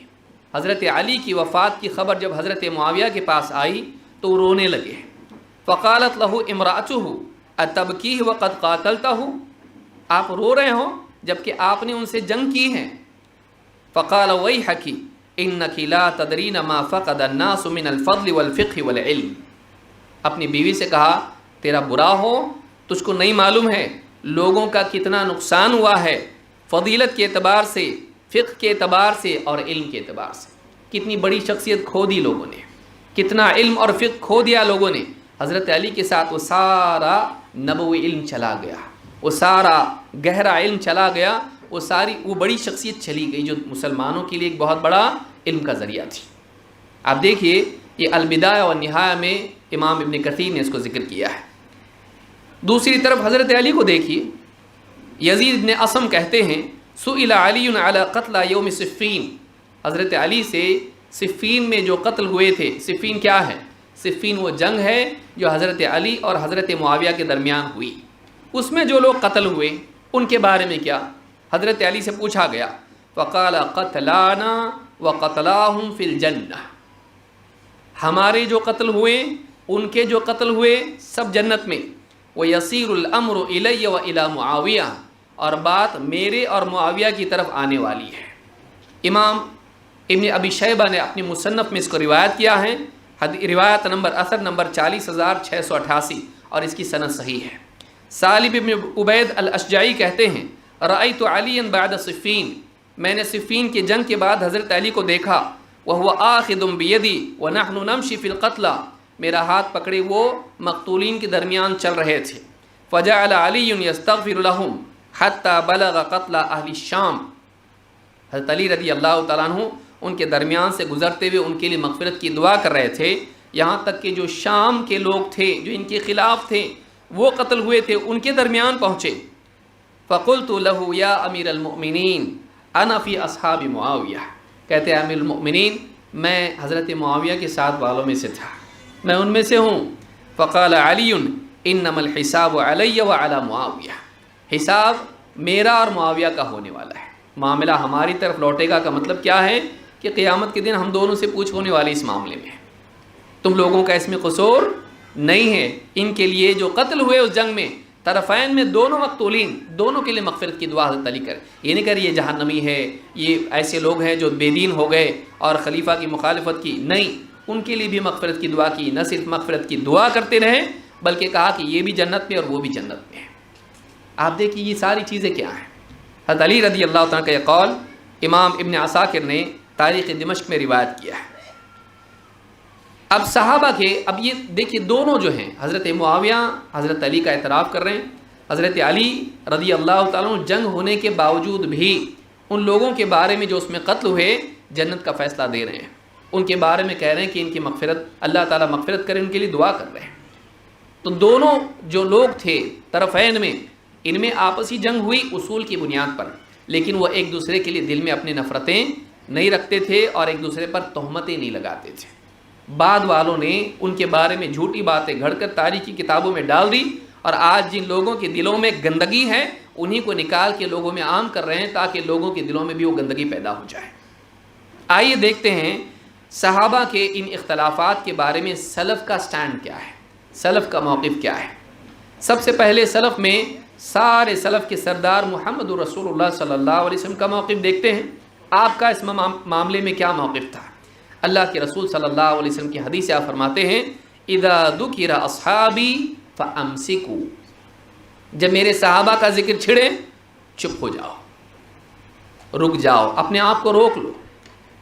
حضرت علی کی وفات کی خبر جب حضرت معاویہ کے پاس آئی تو وہ رونے لگے. فقالت له امرأته اتبکیہ وقد قاتلتہ، آپ رو رہے ہو جبکہ آپ نے ان سے جنگ کی ہے. فقال ویحک انک لا تدرین ما فقد الناس من الفضل والفقہ والعلم. اپنی بیوی سے کہا تیرا برا ہو، تجھ کو نہیں معلوم ہے لوگوں کا کتنا نقصان ہوا ہے فضیلت کے اعتبار سے، فقہ کے اعتبار سے اور علم کے اعتبار سے. کتنی بڑی شخصیت کھو دی لوگوں نے، کتنا علم اور فقہ کھو دیا لوگوں نے. حضرت علی کے ساتھ وہ سارا نبوی علم چلا گیا، وہ سارا گہرا علم چلا گیا، وہ بڑی شخصیت چلی گئی جو مسلمانوں کے لیے ایک بہت بڑا علم کا ذریعہ تھی. آپ دیکھیے یہ البدایہ والنہایہ میں امام ابن کثیر نے اس کو ذکر کیا ہے. دوسری طرف حضرت علی کو دیکھیے، یزید بن اسم کہتے ہیں سئل علی علی قتل یوم صفین. حضرت علی سے صفین میں جو قتل ہوئے تھے، صفین کیا ہے؟ صفین وہ جنگ ہے جو حضرت علی اور حضرت معاویہ کے درمیان ہوئی. اس میں جو لوگ قتل ہوئے ان کے بارے میں کیا حضرت علی سے پوچھا گیا. فقال قتلانا وقتلاہم فی الجنہ. ہمارے جو قتل ہوئے ان کے جو قتل ہوئے سب جنت میں. وَيَصِيرُ الْأَمْرُ إِلَيَّ وَإِلَى مُعَاوِيَةَ، اور بات میرے اور معاویہ کی طرف آنے والی ہے. امام ابن ابی شیبہ نے اپنی مصنف میں اس کو روایت کیا ہے. روایت نمبر اثر نمبر 40,688 اور اس کی سند صحیح ہے. سالم ابن عبید الاشجعی کہتے ہیں رأیت علی بعد صفین، میں نے صفین کے جنگ کے بعد حضرت علی کو دیکھا. وَهُوَ آخِذٌ بِيَدِي وَنَحْنُ نَمْشِي فِي الْقَتْلَى، میرا ہاتھ پکڑے وہ مقتولین کے درمیان چل رہے تھے. فجعل علی یستغفر لهم حتی بلغ قتل اہل الشام. حضرت علی رضی اللہ تعالیٰ عنہ ان کے درمیان سے گزرتے ہوئے ان کے لیے مغفرت کی دعا کر رہے تھے، یہاں تک کہ جو شام کے لوگ تھے جو ان کے خلاف تھے وہ قتل ہوئے تھے ان کے درمیان پہنچے. فقلت له یا امیر المؤمنین انا فی اصحاب معاویہ. کہتے ہیں امیر المؤمنین میں حضرت معاویہ کے ساتھ والوں میں سے تھا، میں ان میں سے ہوں. فقال علی انما الحساب علی وعلی معاویہ، حساب میرا اور معاویہ کا ہونے والا ہے، معاملہ ہماری طرف لوٹے گا. کا مطلب کیا ہے کہ قیامت کے دن ہم دونوں سے پوچھ ہونے والے اس معاملے میں. تم لوگوں کا اس میں قصور نہیں ہے. ان کے لیے جو قتل ہوئے اس جنگ میں طرفین میں دونوں مقتولین، دونوں کے لیے مغفرت کی دعا حضرت علی کر. یہ نہیں کر یہ جہنمی ہے، یہ ایسے لوگ ہیں جو بے دین ہو گئے اور خلیفہ کی مخالفت کی، نہیں، ان کے لیے بھی مغفرت کی دعا کی. نہ صرف مغفرت کی دعا کرتے رہے بلکہ کہا کہ یہ بھی جنت میں اور وہ بھی جنت میں ہے. آپ دیکھیے یہ ساری چیزیں کیا ہیں. حضرت علی رضی اللہ تعالیٰ کا یہ قول امام ابن عساکر نے تاریخ دمشق میں روایت کیا ہے. اب صحابہ کے، اب یہ دیکھیے دونوں جو ہیں حضرت معاویہ حضرت علی کا اعتراف کر رہے ہیں. حضرت علی رضی اللہ تعالیٰ عنہ جنگ ہونے کے باوجود بھی ان لوگوں کے بارے میں جو اس میں قتل ہوئے جنت کا فیصلہ دے رہے ہیں. ان کے بارے میں کہہ رہے ہیں کہ ان کی مغفرت، اللہ تعالیٰ مغفرت کرے، ان کے لیے دعا کر رہے ہیں. تو دونوں جو لوگ تھے طرفین میں، ان میں آپسی جنگ ہوئی اصول کی بنیاد پر، لیکن وہ ایک دوسرے کے لیے دل میں اپنی نفرتیں نہیں رکھتے تھے اور ایک دوسرے پر تہمتیں نہیں لگاتے تھے۔ بعد والوں نے ان کے بارے میں جھوٹی باتیں گھڑ کر تاریخی کتابوں میں ڈال دی، اور آج جن لوگوں کے دلوں میں گندگی ہے انہی کو نکال کے لوگوں میں عام کر رہے ہیں تاکہ لوگوں کے دلوں میں بھی وہ گندگی پیدا ہو جائے۔ آئیے دیکھتے ہیں صحابہ کے ان اختلافات کے بارے میں سلف کا سٹینڈ کیا ہے، سلف کا موقف کیا ہے۔ سب سے پہلے سلف میں سارے سلف کے سردار محمد رسول اللہ صلی اللہ علیہ وسلم کا موقف دیکھتے ہیں۔ آپ کا اس معاملے میں کیا موقف تھا؟ اللہ کے رسول صلی اللہ علیہ وسلم کی حدیث آپ فرماتے ہیں اذا ذکر اصحابی فامسکوا، جب میرے صحابہ کا ذکر چھڑے چپ ہو جاؤ، رک جاؤ، اپنے آپ کو روک لو۔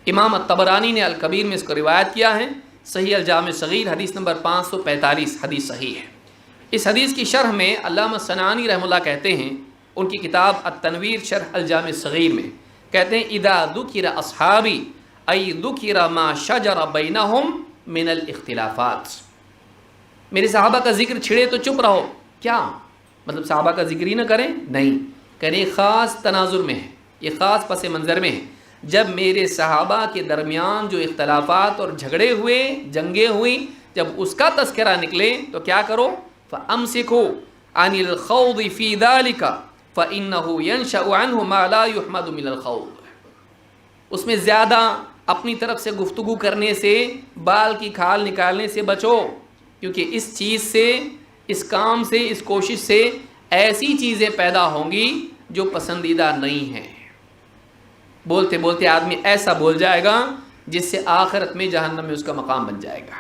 امام الطبرانی نے الکبیر میں اس کو روایت کیا ہے، صحیح الجامع صغیر حدیث نمبر 545 حدیث صحیح ہے۔ اس حدیث کی شرح میں علامہ صنعانی رحمہ اللہ کہتے ہیں، ان کی کتاب التنویر شرح الجامع صغیر میں کہتے ہیں اذا ذکر اصحابی ای ذکر ما شجر بینہم من الاختلافات، میرے صحابہ کا ذکر چھڑے تو چپ رہو۔ کیا مطلب صحابہ کا ذکر ہی نہ کریں؟ نہیں، کریں، خاص تناظر میں ہے، یہ خاص پس منظر میں ہے۔ جب میرے صحابہ کے درمیان جو اختلافات اور جھگڑے ہوئے، جنگیں ہوئیں، جب اس کا تذکرہ نکلے تو کیا کرو؟ فَأَمْسِكُوا عَنِ الْخَوْضِ فِي ذَلِكَ فَإِنَّهُ يَنْشَأُ عَنْهُ مَا لَا يُحْمَدُ مِنَ الْخَوْضِ، اس میں زیادہ اپنی طرف سے گفتگو کرنے سے، بال کی کھال نکالنے سے بچو، کیونکہ اس چیز سے، اس کام سے، اس کوشش سے ایسی چیزیں پیدا ہوں گی جو پسندیدہ نہیں ہیں۔ بولتے بولتے آدمی ایسا بول جائے گا جس سے آخرت میں جہنم میں اس کا مقام بن جائے گا۔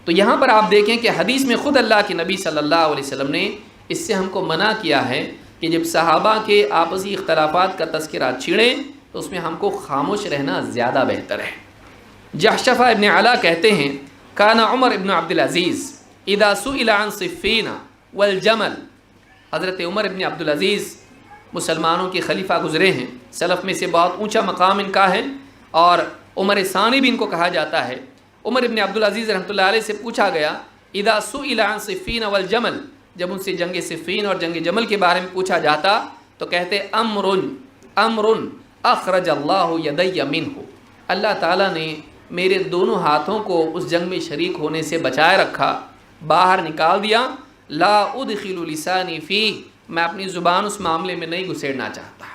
تو یہاں پر آپ دیکھیں کہ حدیث میں خود اللہ کے نبی صلی اللہ علیہ وسلم نے اس سے ہم کو منع کیا ہے کہ جب صحابہ کے آپسی اختلافات کا تذکرہ چھڑے تو اس میں ہم کو خاموش رہنا زیادہ بہتر ہے۔ جحشفہ ابن علا کہتے ہیں کان عمر ابن عبدالعزیز اذا سئل عن صفین والجمل، حضرت عمر ابن عبدالعزیز مسلمانوں کے خلیفہ گزرے ہیں، سلف میں سے بہت اونچا مقام ان کا ہے، اور عمر ثانی بھی ان کو کہا جاتا ہے۔ عمر ابن عبدالعزیز رحمۃ اللہ علیہ سے پوچھا گیا اذا سئل عن صفین والجمل، جب ان سے جنگ صفین اور جنگ جمل کے بارے میں پوچھا جاتا تو کہتے امر اخرج اللہ یدی منہ، اللہ تعالیٰ نے میرے دونوں ہاتھوں کو اس جنگ میں شریک ہونے سے بچائے رکھا، باہر نکال دیا۔ لا ادخل لسانی فیہ، میں اپنی زبان اس معاملے میں نہیں گھسیڑنا چاہتا،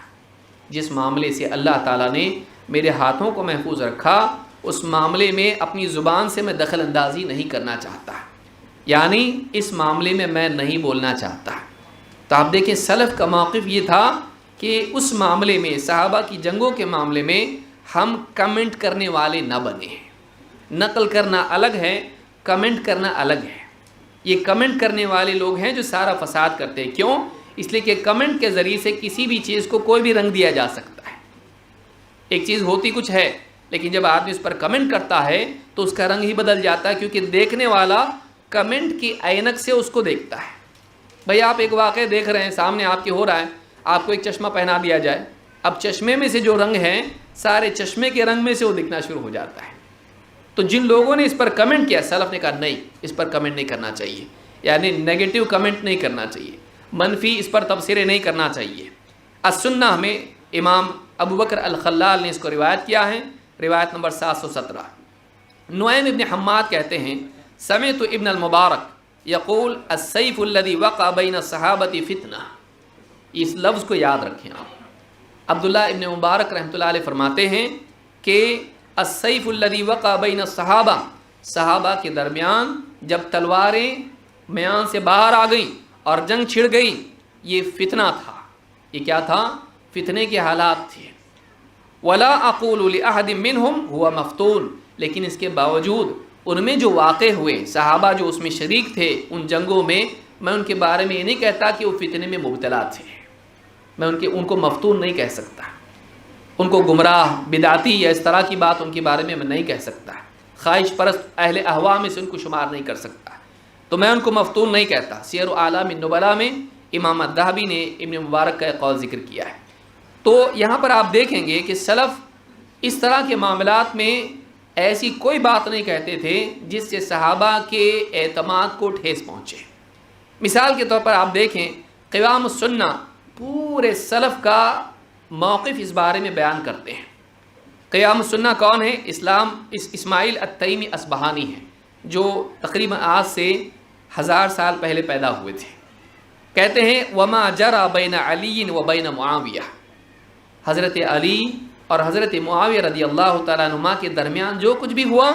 جس معاملے سے اللہ تعالیٰ نے میرے ہاتھوں کو محفوظ رکھا اس معاملے میں اپنی زبان سے میں دخل اندازی نہیں کرنا چاہتا، یعنی اس معاملے میں میں نہیں بولنا چاہتا۔ تو آپ دیکھیں سلف کا موقف یہ تھا کہ اس معاملے میں، صحابہ کی جنگوں کے معاملے میں ہم کمنٹ کرنے والے نہ بنے۔ نقل کرنا الگ ہے، کمنٹ کرنا الگ ہے۔ یہ کمنٹ کرنے والے لوگ ہیں جو سارا فساد کرتے ہیں۔ کیوں؟ اس لیے کہ کمنٹ کے ذریعے سے کسی بھی چیز کو کوئی بھی رنگ دیا جا سکتا ہے۔ ایک چیز ہوتی کچھ ہے لیکن جب آدمی اس پر کمنٹ کرتا ہے تو اس کا رنگ ہی بدل جاتا ہے، کیونکہ دیکھنے والا کمنٹ کی عینک سے اس کو دیکھتا ہے۔ بھئی آپ ایک واقعہ دیکھ رہے ہیں، سامنے آپ کے ہو رہا ہے، آپ کو ایک چشمہ پہنا دیا جائے، اب چشمے میں سے جو رنگ ہیں سارے چشمے کے رنگ میں سے وہ دکھنا شروع ہو جاتا ہے۔ تو جن لوگوں نے اس پر کمنٹ کیا، سلف نے کہا نہیں، اس پر کمنٹ نہیں کرنا چاہیے، یعنی نیگیٹو کمنٹ نہیں کرنا چاہیے، منفی اس پر تبصرے نہیں کرنا چاہیے۔ السنہ میں امام ابو بکر الخلال نے اس کو روایت کیا ہے، روایت نمبر 717۔ نعیم ابن حماد کہتے ہیں سمعت ابن المبارک یقول السیف الذی وقع بین الصحابۃ فتنہ، اس لفظ کو یاد رکھیں آپ۔ عبداللہ ابن مبارک رحمۃ اللہ علیہ فرماتے ہیں کہ السیف الذی وقع بین الصحابہ، صحابہ کے درمیان جب تلواریں میان سے باہر آ گئیں اور جنگ چھڑ گئی، یہ فتنہ تھا۔ یہ کیا تھا؟ فتنے کے حالات تھے۔ ولا اقول لاحد منہم هو مفتون، لیکن اس کے باوجود ان میں جو واقع ہوئے، صحابہ جو اس میں شریک تھے ان جنگوں میں ان کے بارے میں یہ نہیں کہتا کہ وہ فتنے میں مبتلا تھے، میں ان کو مفتون نہیں کہہ سکتا، ان کو گمراہ، بدعتی یا اس طرح کی بات ان کے بارے میں نہیں کہہ سکتا، خواہش پرست اہل اہوا میں سے ان کو شمار نہیں کر سکتا، تو میں ان کو مفتون نہیں کہتا۔ سیر اعلام النبلاء میں امام الذہبی نے ابن مبارک کا قول ذکر کیا ہے۔ تو یہاں پر آپ دیکھیں گے کہ سلف اس طرح کے معاملات میں ایسی کوئی بات نہیں کہتے تھے جس سے صحابہ کے اعتماد کو ٹھیس پہنچے۔ مثال کے طور پر آپ دیکھیں قیام السنہ، پورے سلف کا موقف اس بارے میں بیان کرتے ہیں۔ قیام السنہ کون ہے؟ اسماعیل التیمی اصبہانی ہیں، جو تقریباً آج سے 1000 سال پہلے پیدا ہوئے تھے۔ کہتے ہیں وما جرى بین علی و بین معاویہ، حضرت علی اور حضرت معاویہ رضی اللہ تعالیٰ عنہما کے درمیان جو کچھ بھی ہوا،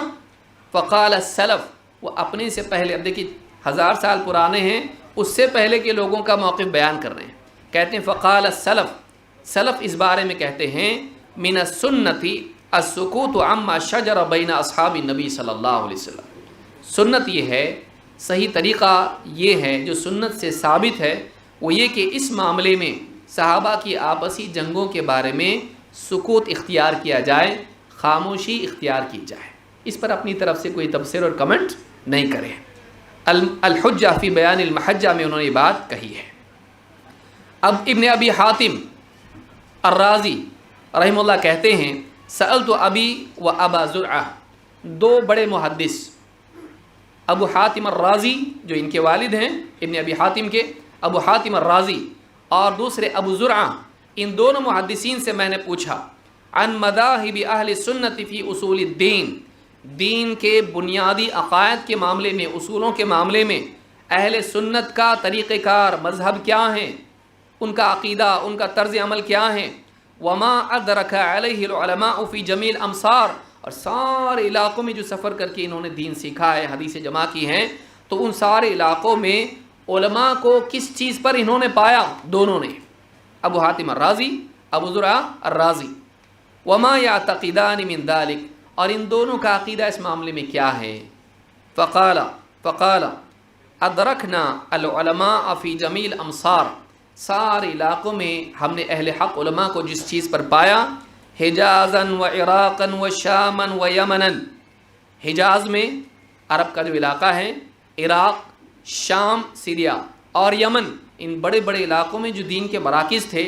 فقال السلف، وہ اپنے سے پہلے، اب دیکھیے 1000 سال پرانے ہیں، اس سے پہلے کے لوگوں کا موقف بیان کر رہے ہیں۔ کہتے ہیں فقال السلف، سلف اس بارے میں کہتے ہیں من السنت السکوت عما شجر بین اصحاب النبی صلی اللہ علیہ وسلم، سنت یہ ہے، صحیح طریقہ یہ ہے جو سنت سے ثابت ہے، وہ یہ کہ اس معاملے میں صحابہ کی آپسی جنگوں کے بارے میں سکوت اختیار کیا جائے، خاموشی اختیار کی جائے، اس پر اپنی طرف سے کوئی تبصرہ اور کمنٹ نہیں کرے۔ الحجہ فی بیان المحجہ میں انہوں نے یہ بات کہی ہے۔ اب ابن ابی حاتم الرازی رحمہ اللہ کہتے ہیں سألت ابی و ابا زرعہ، دو بڑے محدث، ابو حاتم الرازی جو ان کے والد ہیں ابن ابی حاتم کے، ابو حاتم الرازی، اور دوسرے ابو زرعہ، ان دونوں محدثین سے میں نے پوچھا عن مذاہب اہل سنت فی اصول الدین، دین کے بنیادی عقائد کے معاملے میں، اصولوں کے معاملے میں اہل سنت کا طریقہ کار، مذہب کیا ہیں، ان کا عقیدہ، ان کا طرز عمل کیا ہے، وما ادرک علیہ العلماء فی جمیع الامصار، اور سارے علاقوں میں جو سفر کر کے انہوں نے دین سیکھا ہے، حدیثیں جمع کی ہیں، تو ان سارے علاقوں میں علماء کو کس چیز پر انہوں نے پایا؟ دونوں نے، ابو حاتم الرازی، ابو زرعہ الرازی، وما یعتقدان من ذلک، اور ان دونوں کا عقیدہ اس معاملے میں کیا ہے؟ فقال ادرکنا العلماء فی جمیع الامصار، سارے علاقوں میں ہم نے اہل حق علماء کو جس چیز پر پایا، حجازا و عراقا و شاما و یمنا، حجاز میں عرب کا جو علاقہ ہے، عراق، شام، سیریا اور یمن، ان بڑے بڑے علاقوں میں جو دین کے مراکز تھے،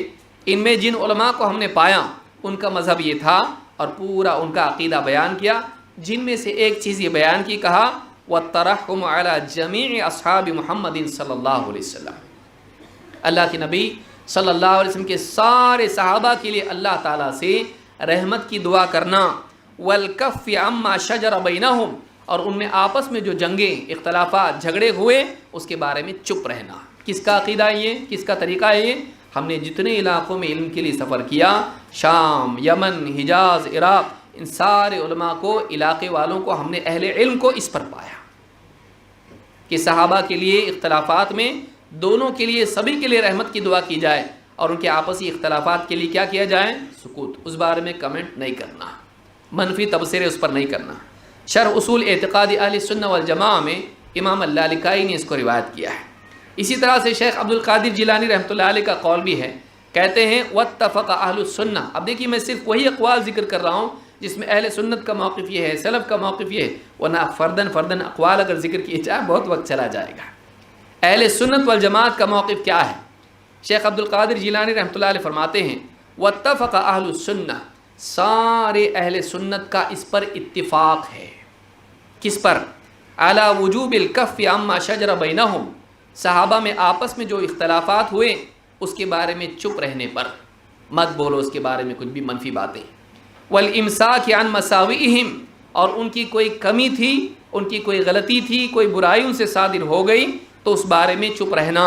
ان میں جن علماء کو ہم نے پایا ان کا مذہب یہ تھا، اور پورا ان کا عقیدہ بیان کیا، جن میں سے ایک چیز یہ بیان کی، کہا وَالتَّرَحُّمُ عَلَى جَمِيعِ أَصْحَابِ مُحَمَّدٍ صلی اللہ علیہ وسلم، اللہ کے نبی صلی اللہ علیہ وسلم کے سارے صحابہ کے لیے اللہ تعالیٰ سے رحمت کی دعا کرنا، وَالْكَفِّ عَمَّا شَجَرَ بَيْنَهُمْ، اور ان میں آپس میں جو جنگیں، اختلافات، جھگڑے ہوئے اس کے بارے میں چپ رہنا۔ کس کا عقیدہ ہے یہ؟ کس کا طریقہ ہے یہ؟ ہم نے جتنے علاقوں میں علم کے لیے سفر کیا، شام، یمن، حجاز، عراق، ان سارے علماء کو، علاقے والوں کو، ہم نے اہل علم کو اس پر پایا کہ صحابہ کے لیے اختلافات میں دونوں کے لیے، سبھی کے لیے رحمت کی دعا کی جائے، اور ان کے آپسی اختلافات کے لیے کیا کیا جائے؟ سکوت، اس بارے میں کمنٹ نہیں کرنا، منفی تبصرے اس پر نہیں کرنا۔ شرح اصول اعتقاد اہل سنہ والجماعہ میں امام اللالکائی نے اس کو روایت کیا ہے۔ اسی طرح سے شیخ عبد القادر جیلانی رحمۃ اللہ علیہ کا قول بھی ہے، کہتے ہیں واتفق اہل السنہ، اب دیکھیے میں صرف وہی اقوال ذکر کر رہا ہوں جس میں اہل سنت کا موقف یہ ہے، سلف کا موقف یہ ہے، ورنہ فردن اقوال اگر ذکر کیے جائے بہت وقت چلا جائے گا۔ اہل سنت والجماعت کا موقف کیا ہے؟ شیخ عبد القادر جیلانی رحمۃ اللہ علیہ فرماتے ہیں واتفق اہل السنہ، سارے اہل سنت کا اس پر اتفاق ہے، کس پر؟ علی وجوب الکف عما شجر بینہم، صحابہ میں آپس میں جو اختلافات ہوئے اس کے بارے میں چپ رہنے پر، مت بولو اس کے بارے میں کچھ بھی منفی باتیں، والامساک عن مساوئہم، اور ان کی کوئی کمی تھی، ان کی کوئی غلطی تھی، کوئی برائی ان سے صادر ہو گئی تو اس بارے میں چپ رہنا،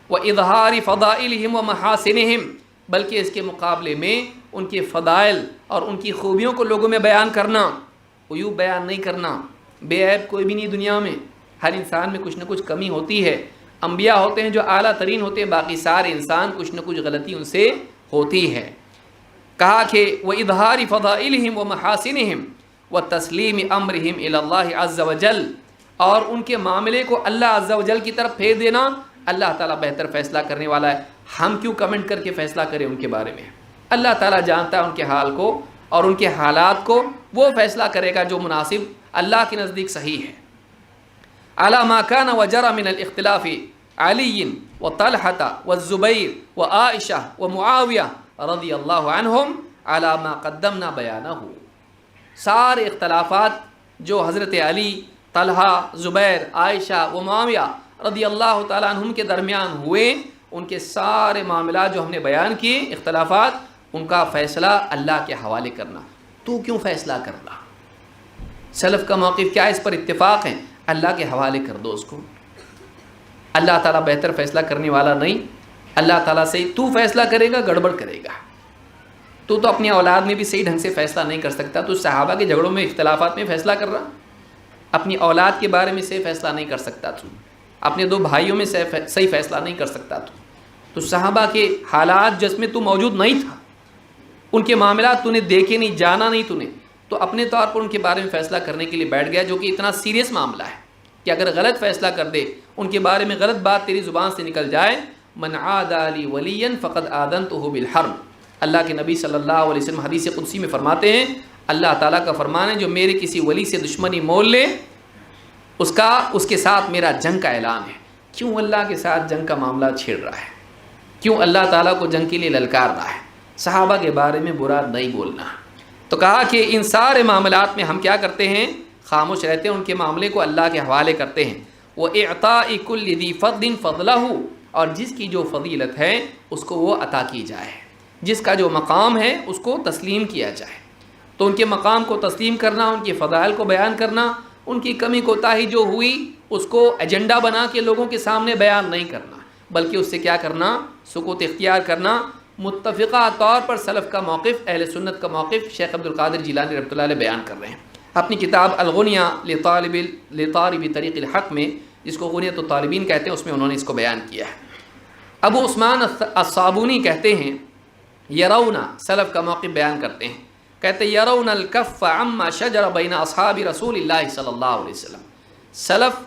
واظہار فضائلہم ومحاسنہم، بلکہ اس کے مقابلے میں ان کے فضائل اور ان کی خوبیوں کو لوگوں میں بیان کرنا، عیوب بیان نہیں کرنا۔ بے عیب کوئی بھی نہیں دنیا میں، ہر انسان میں کچھ نہ کچھ کمی ہوتی ہے، انبیاء ہوتے ہیں جو اعلیٰ ترین ہوتے ہیں، باقی سارے انسان کچھ نہ کچھ غلطی ان سے ہوتی ہے۔ کہا کہ وَإِظْهَارِ فَضَائِلِهِمْ وَمَحَاسِنِهِمْ وَتَسْلِيمِ أَمْرِهِمْ إِلَى اللَّهِ عَزَّ وَجَلَّ، اور ان کے معاملے کو اللہ عز و جل کی طرف پھیر دینا، اللہ تعالیٰ بہتر فیصلہ کرنے والا ہے، ہم کیوں کمنٹ کر کے فیصلہ کریں ان کے بارے میں؟ اللہ تعالیٰ جانتا ہے ان کے حال کو اور ان کے حالات کو، وہ فیصلہ کرے گا جو مناسب اللہ کے نزدیک صحیح ہے۔ علی ما کان وجرى من الاختلاف علی وطلحة والزبیر وعائشہ ومعاویہ رضی اللہ عنہم علی ما قدمنا بیانہ، سارے اختلافات جو حضرت علی، طلحہ، زبیر، عائشہ و معاویہ رضی اللہ تعالیٰ عنہم کے درمیان ہوئے، ان کے سارے معاملات جو ہم نے بیان کیے اختلافات، ان کا فیصلہ اللہ کے حوالے کرنا۔ تو کیوں فیصلہ کر رہا؟ سلف کا موقف کیا ہے؟ اس پر اتفاق ہے، اللہ کے حوالے کر دو اس کو۔ اللہ تعالیٰ بہتر فیصلہ کرنے والا نہیں، اللہ تعالیٰ سے تو فیصلہ کرے گا گڑبڑ کرے گا۔ تو اپنی اولاد میں بھی صحیح ڈھنگ سے فیصلہ نہیں کر سکتا، تو صحابہ کے جھگڑوں میں اختلافات میں فیصلہ کر رہا، اپنی اولاد کے بارے میں صحیح فیصلہ نہیں کر سکتا، تو اپنے 2 بھائیوں میں صحیح فیصلہ نہیں کر سکتا، تو صحابہ کے حالات جس میں تو موجود نہیں تھا، ان کے معاملات تو نے دیکھے نہیں، جانا نہیں تو نے، تو اپنے طور پر ان کے بارے میں فیصلہ کرنے کے لیے بیٹھ گیا، جو کہ اتنا سیریس معاملہ ہے کہ اگر غلط فیصلہ کر دے، ان کے بارے میں غلط بات تیری زبان سے نکل جائے، من عادى لي وليا فقد آذنته بالحرب۔ اللہ کے نبی صلی اللہ علیہ وسلم حدیث قدسی میں فرماتے ہیں، اللہ تعالیٰ کا فرمان ہے، جو میرے کسی ولی سے دشمنی مول لے، اس کے ساتھ میرا جنگ کا اعلان ہے۔ کیوں اللہ کے ساتھ جنگ کا معاملہ چھیڑ رہا ہے؟ کیوں اللہ تعالیٰ کو جنگ کے لیے للکار رہا ہے؟ صحابہ کے بارے میں برا نہیں بولنا۔ تو کہا کہ ان سارے معاملات میں ہم کیا کرتے ہیں؟ خاموش رہتے ہیں، ان کے معاملے کو اللہ کے حوالے کرتے ہیں۔ وَإِعْطَاءِ كُلِّ ذِي فَضْلٍ فَضْلَهُ، اور جس کی جو فضیلت ہے اس کو وہ عطا کی جائے، جس کا جو مقام ہے اس کو تسلیم کیا جائے۔ تو ان کے مقام کو تسلیم کرنا، ان کے فضائل کو بیان کرنا، ان کی کمی کوتاہی جو ہوئی اس کو ایجنڈا بنا کے لوگوں کے سامنے بیان نہیں کرنا، بلکہ اس سے کیا کرنا؟ سکوت اختیار کرنا۔ متفقہ طور پر سلف کا موقف، اہل سنت کا موقف شیخ عبد القادر جیلانی رحمۃ اللہ علیہ بیان کر رہے ہیں اپنی کتاب الغنیہ لطالب طریق الحق میں، جس کو غنیۃ الطالبین کہتے ہیں، اس میں انہوں نے اس کو بیان کیا ہے۔ ابو عثمان الصابونی کہتے ہیں، یرون، سلف کا موقف بیان کرتے ہیں، کہتے ہیں یرون الکف عما شجر بین اصحاب رسول اللہ صلی اللہ علیہ وسلم۔ سلف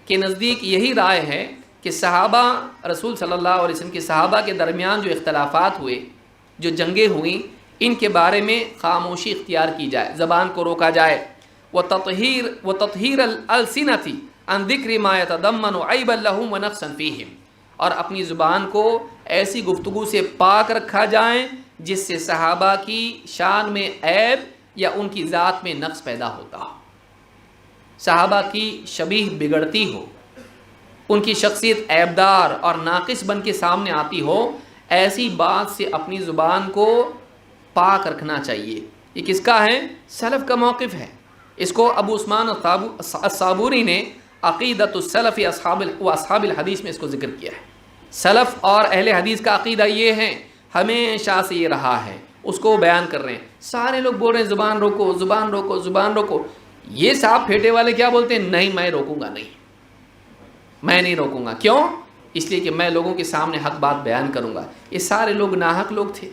کے نزدیک یہی رائے ہے کہ صحابہ رسول صلی اللہ علیہ وسلم کے صحابہ کے درمیان جو اختلافات ہوئے، جو جنگیں ہوئیں، ان کے بارے میں خاموشی اختیار کی جائے، زبان کو روکا جائے۔ وتطہیر الالسنۃ عن ذکر ما يتضمن عیبا لهم ونقصا فیہم، اور اپنی زبان کو ایسی گفتگو سے پاک رکھا جائے جس سے صحابہ کی شان میں عیب یا ان کی ذات میں نقص پیدا ہوتا ہو، صحابہ کی شبیہ بگڑتی ہو، ان کی شخصیت عیبدار اور ناقص بن کے سامنے آتی ہو، ایسی بات سے اپنی زبان کو پاک رکھنا چاہیے۔ یہ کس کا ہے؟ سلف کا موقف ہے۔ اس کو ابو عثمان الصابونی نے عقیدۃ السلف اصحاب الحدیث میں اس کو ذکر کیا ہے۔ سلف اور اہل حدیث کا عقیدہ یہ ہے، ہمیشہ سے یہ رہا ہے، اس کو بیان کر رہے ہیں۔ سارے لوگ بول رہے ہیں زبان روکو، زبان روکو، زبان روکو۔ یہ صاحب پھیٹے والے کیا بولتے ہیں؟ نہیں، میں روکوں گا نہیں، میں نہیں روکوں گا۔ کیوں؟ اس لیے کہ میں لوگوں کے سامنے حق بات بیان کروں گا۔ یہ سارے لوگ ناحق لوگ تھے،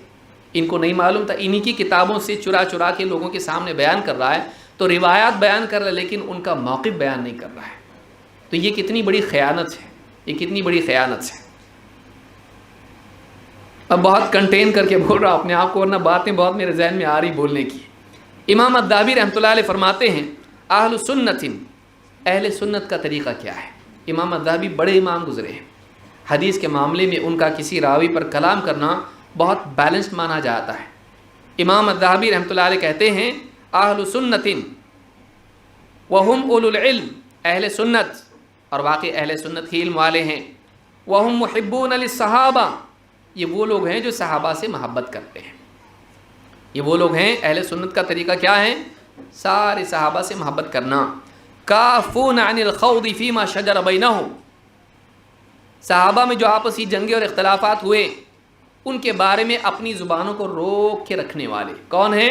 ان کو نہیں معلوم تھا، انہی کی کتابوں سے چرا چرا کے لوگوں کے سامنے بیان کر رہا ہے، تو روایات بیان کر رہا ہے لیکن ان کا موقف بیان نہیں کر رہا ہے۔ تو یہ کتنی بڑی خیانت ہے، یہ کتنی بڑی خیانت ہے۔ اب بہت کنٹین کر کے بول رہا اپنے آپ کو، ورنہ باتیں بہت میرے ذہن میں آ رہی بولنے کی۔ امام الذہبی رحمۃ اللہ علیہ فرماتے ہیں، اہل سنت، اہل سنت کا طریقہ کیا ہے؟ امام الذہبی بڑے امام گزرے ہیں، حدیث کے معاملے میں ان کا کسی راوی پر کلام کرنا بہت بیلنسڈ مانا جاتا ہے۔ امام الذہبی رحمۃ اللہ علیہ کہتے ہیں، اہل سنت وہم اولو العلم، اہل سنت، اور واقعی اہل سنت ہی علم والے ہیں، وہم محبون للصحابہ، یہ وہ لوگ ہیں جو صحابہ سے محبت کرتے ہیں۔ یہ وہ لوگ ہیں، اہل سنت کا طریقہ کیا ہے؟ سارے صحابہ سے محبت کرنا۔ کافون عن الخوض فیما شجر بینہم، صحابہ میں جو آپسی جنگیں اور اختلافات ہوئے ان کے بارے میں اپنی زبانوں کو روک کے رکھنے والے کون ہیں؟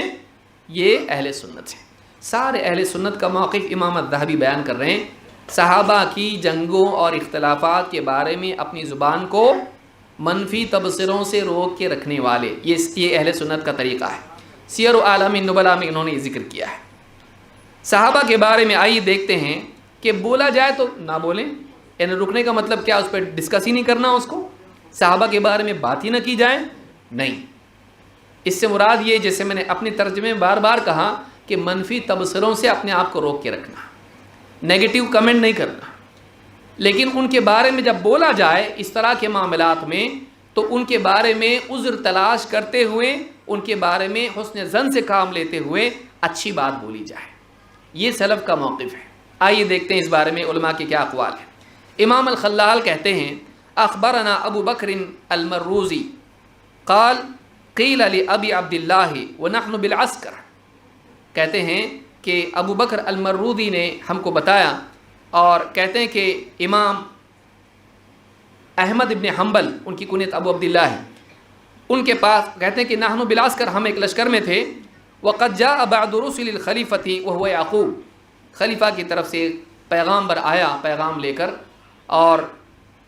یہ اہل سنت ہیں۔ سارے اہل سنت کا موقف امام الذہبی بیان کر رہے ہیں، صحابہ کی جنگوں اور اختلافات کے بارے میں اپنی زبان کو منفی تبصروں سے روک کے رکھنے والے، یہ اہل سنت کا طریقہ ہے۔ سیر اعلام النبلاء میں انہوں نے یہ ذکر کیا ہے۔ صحابہ کے بارے میں آئیے دیکھتے ہیں کہ بولا جائے تو نہ بولیں، یعنی رکنے کا مطلب کیا؟ اس پہ ڈسکس ہی نہیں کرنا، اس کو صحابہ کے بارے میں بات ہی نہ کی جائے، نہیں۔ اس سے مراد یہ، جیسے میں نے اپنے ترجمے میں بار بار کہا، کہ منفی تبصروں سے اپنے آپ کو روک کے رکھنا، نیگیٹو کمنٹ نہیں کرنا، لیکن ان کے بارے میں جب بولا جائے اس طرح کے معاملات میں تو ان کے بارے میں عذر تلاش کرتے ہوئے، ان کے بارے میں حسن ظن سے کام لیتے ہوئے اچھی بات بولی جائے. یہ سلف کا موقف ہے. آئیے دیکھتے ہیں اس بارے میں علماء کے کیا اقوال ہیں. امام الخلال کہتے ہیں اخبرنا ابو بکر المروزی قال قیل لابی عبد اللہ ونحن بالعسکر. کہتے ہیں کہ ابو بکر المروزی نے ہم کو بتایا، اور کہتے ہیں کہ امام احمد ابن حنبل، ان کی کنیت ابو عبداللہ ہے، ان کے پاس کہتے ہیں کہ نحن بالعسکر، ہم ایک لشکر میں تھے. وقد جاء بعد رسل الخلیفۃ وهو یعقوب. خلیفہ کی طرف سے پیغامبر آیا پیغام لے کر، اور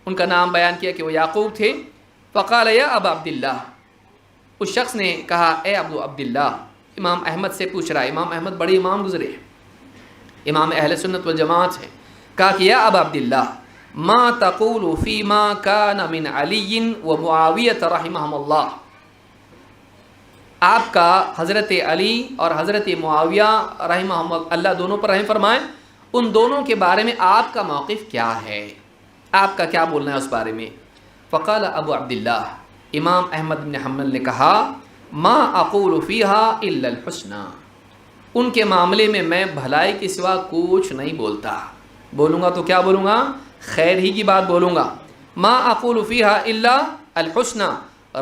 ان کا نام بیان کیا کہ وہ یعقوب تھے. فقال یا ابا عبداللہ، اس شخص نے کہا اے ابو عبداللہ. امام احمد سے پوچھ رہا ہے، امام احمد بڑے امام گزرے ہیں، امام اہل سنت والجماعت ہیں. کہا کہ یا ابا عبداللہ ما تقول فیما کان من علی و معاویہ رحمہم اللہ. آپ کا حضرت علی اور حضرت معاویہ رحمہم اللہ دونوں پر رحم فرمائیں، ان دونوں کے بارے میں آپ کا موقف کیا ہے، آپ کا کیا بولنا ہے اس بارے میں. فقال ابو عبداللہ، امام احمد بن حنبل نے کہا ما اقول فیہا الا الحسنى. ان کے معاملے میں میں بھلائی کے سوا کچھ نہیں بولتا. بولوں گا تو کیا بولوں گا؟ خیر ہی کی بات بولوں گا. ما اقول فیہا الا الحسنى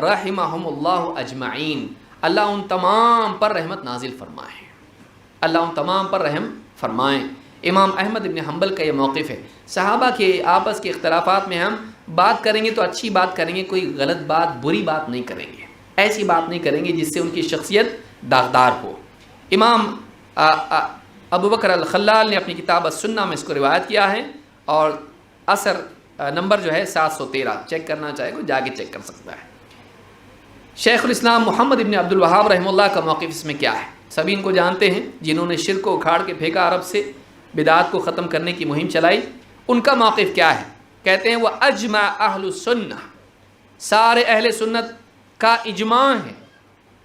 رحمہم اللہ اجمعین. اللہ ان تمام پر رحمت نازل فرمائے، اللہ ان تمام پر رحم فرمائیں. امام احمد بن حنبل کا یہ موقف ہے. صحابہ کے آپس کے اختلافات میں ہم بات کریں گے تو اچھی بات کریں گے، کوئی غلط بات بری بات نہیں کریں گے، ایسی بات نہیں کریں گے جس سے ان کی شخصیت داغدار ہو. امام ابو بکر الخلال نے اپنی کتاب السنہ میں اس کو روایت کیا ہے، اور اثر نمبر جو ہے 713، چیک کرنا چاہے کوئی جا کے چیک کر سکتا ہے. شیخ الاسلام محمد ابن عبد الوہاب رحمہ اللہ کا موقف اس میں کیا ہے؟ سبھی ان کو جانتے ہیں، جنہوں نے شرک کو اکھاڑ کے پھینکا عرب سے، بدعات کو ختم کرنے کی مہم چلائی. ان کا موقف کیا ہے؟ کہتے ہیں وہ اجمع اہل السنہ، سارے اہل سنت کا اجماع ہے،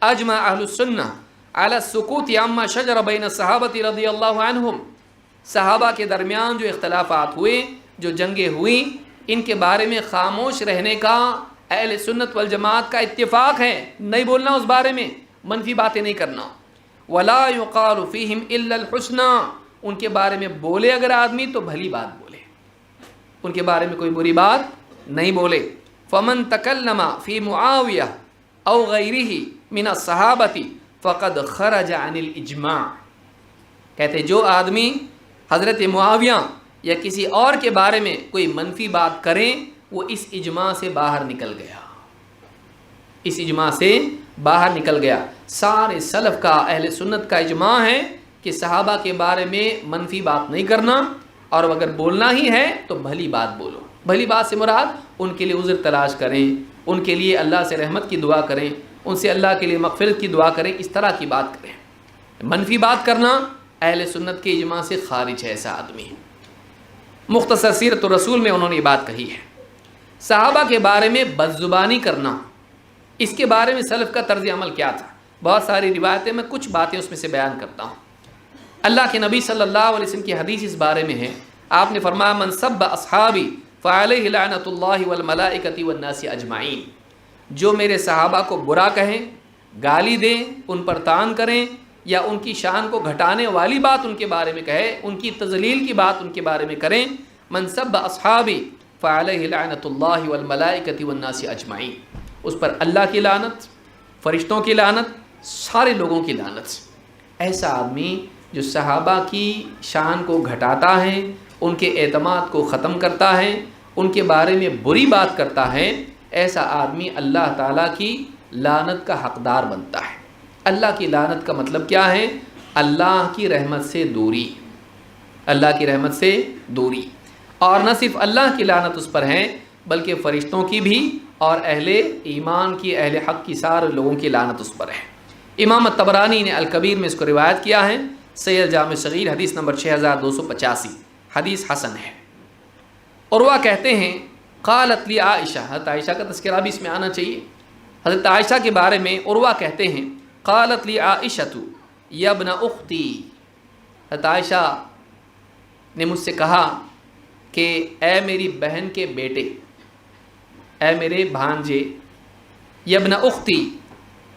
اجمع اہل السنہ علی السکوت عما شجر بین الصحابہ رضی اللہ عنہم. صحابہ کے درمیان جو اختلافات ہوئے، جو جنگیں ہوئیں، ان کے بارے میں خاموش رہنے کا اہل سنت والجماعت کا اتفاق ہے. نہیں بولنا اس بارے میں، منفی باتیں نہیں کرنا. ولا یقال فیہم الا الحسنى. ان کے بارے میں بولے اگر آدمی تو بھلی بات بولے، ان کے بارے میں کوئی بری بات نہیں بولے. فمن تکلم فی معاویہ او غیرہ من الصحابۃ فقد خرج عن الاجماع. کہتے جو آدمی حضرت معاویہ یا کسی اور کے بارے میں کوئی منفی بات کریں، وہ اس اجماع سے باہر نکل گیا، اس اجماع سے باہر نکل گیا. سارے سلف کا، اہل سنت کا اجماع ہے کہ صحابہ کے بارے میں منفی بات نہیں کرنا، اور اگر بولنا ہی ہے تو بھلی بات بولو. بھلی بات سے مراد ان کے لیے عذر تلاش کریں، ان کے لیے اللہ سے رحمت کی دعا کریں، ان سے اللہ کے لیے مغفرت کی دعا کریں، اس طرح کی بات کریں. منفی بات کرنا اہل سنت کے اجماع سے خارج ہے ایسا آدمی. مختصر سیرت الرسول میں انہوں نے یہ بات کہی ہے. صحابہ کے بارے میں بدزبانی کرنا، اس کے بارے میں سلف کا طرز عمل کیا تھا؟ بہت ساری روایتیں، میں کچھ باتیں اس میں سے بیان کرتا ہوں. اللہ کے نبی صلی اللہ علیہ وسلم کی حدیث اس بارے میں ہے. آپ نے فرمایا من سب اصحابی فعلیہ لعنۃ اللہ والملائکۃ والناس اجمعین. جو میرے صحابہ کو برا کہیں، گالی دیں، ان پر طعن کریں، یا ان کی شان کو گھٹانے والی بات ان کے بارے میں کہے، ان کی تذلیل کی بات ان کے بارے میں کریں، من سب اصحابی فعلیہ لعنۃ اللہ والملائکۃ والناس اجمعین، اس پر اللہ کی لعنت، فرشتوں کی لعنت، سارے لوگوں کی لعنت. ایسا آدمی جو صحابہ کی شان کو گھٹاتا ہے، ان کے اعتماد کو ختم کرتا ہے، ان کے بارے میں بری بات کرتا ہے، ایسا آدمی اللہ تعالیٰ کی لعنت کا حقدار بنتا ہے. اللہ کی لعنت کا مطلب کیا ہے؟ اللہ کی رحمت سے دوری، اللہ کی رحمت سے دوری. اور نہ صرف اللہ کی لعنت اس پر ہے، بلکہ فرشتوں کی بھی، اور اہل ایمان کی، اہل حق کی، سارے لوگوں کی لعنت اس پر ہے. امام الطبرانی نے الکبیر میں اس کو روایت کیا ہے. سید جامع صغیر حدیث نمبر 6285، حدیث حسن ہے. عروہ کہتے ہیں قالت لی عائشہ، حضرت عائشہ کا تذکرہ بھی اس میں آنا چاہیے. حضرت عائشہ کے بارے میں عروہ کہتے ہیں قالت لی عائشہ یا ابن اختی، حضرت عائشہ نے مجھ سے کہا کہ اے میری بہن کے بیٹے، اے میرے بھانجے، یا ابن اختی،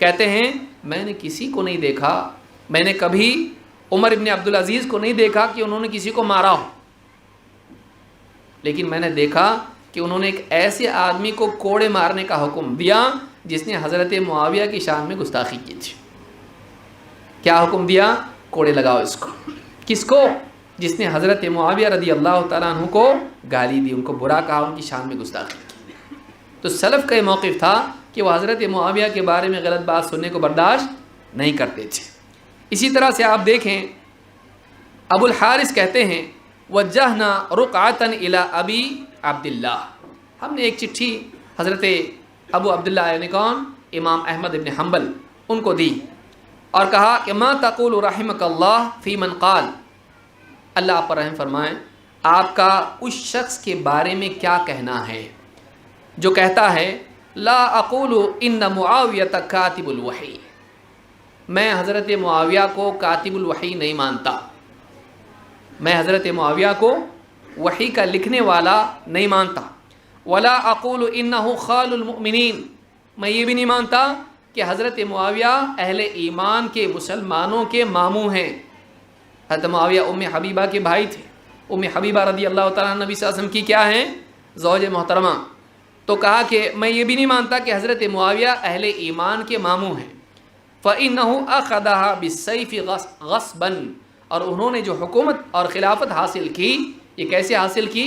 کہتے ہیں میں نے کسی کو نہیں دیکھا، میں نے کبھی عمر ابن عبدالعزیز کو نہیں دیکھا کہ انہوں نے کسی کو مارا ہو، لیکن میں نے دیکھا کہ انہوں نے ایک ایسے آدمی کو کوڑے مارنے کا حکم دیا جس نے حضرت معاویہ کی شان میں گستاخی کی تھی۔ کیا حکم دیا؟ کوڑے لگاؤ اس کو۔ کس کو؟ جس نے حضرت معاویہ رضی اللہ تعالیٰ عنہ کو گالی دی، ان کو برا کہا، ان کی شان میں گستاخی کی۔ تو سلف کا یہ موقف تھا کہ وہ حضرت معاویہ کے بارے میں غلط بات سننے کو برداشت نہیں کرتے تھے۔ اسی طرح سے آپ دیکھیں ابو الحارث کہتے ہیں وجہنا رقعۃ الی ابی عبداللہ، ہم نے ایک چٹھی حضرت ابو عبداللہ یعنی کون؟ امام احمد ابن حنبل، ان کو دی اور کہا کہ ما تقول رحمک اللہ فی من قال، اللہ آپ پر رحم فرمائیں، آپ کا اس شخص کے بارے میں کیا کہنا ہے جو کہتا ہے لا اقول ان معاویہ کاتب الوحی، میں حضرت معاویہ کو کاتب الوحی نہیں مانتا، میں حضرت معاویہ کو وحی کا لکھنے والا نہیں مانتا، ولا اقول انہ خال المؤمنین، میں یہ بھی نہیں مانتا کہ حضرت معاویہ اہل ایمان کے مسلمانوں کے ماموں ہیں۔ حضرت معاویہ ام حبیبہ کے بھائی تھے، ام حبیبہ رضی اللہ تعالیٰ عنہ نبی صلی اللہ علیہ وسلم کی کیا ہیں؟ زوج محترمہ۔ تو کہا کہ میں یہ بھی نہیں مانتا کہ حضرت معاویہ اہل ایمان کے ماموں ہیں۔ فَإِنَّهُ أَخَذَهَا بِالسَّيْفِ غَصْبًا، اور انہوں نے جو حکومت اور خلافت حاصل کی، یہ کیسے حاصل کی؟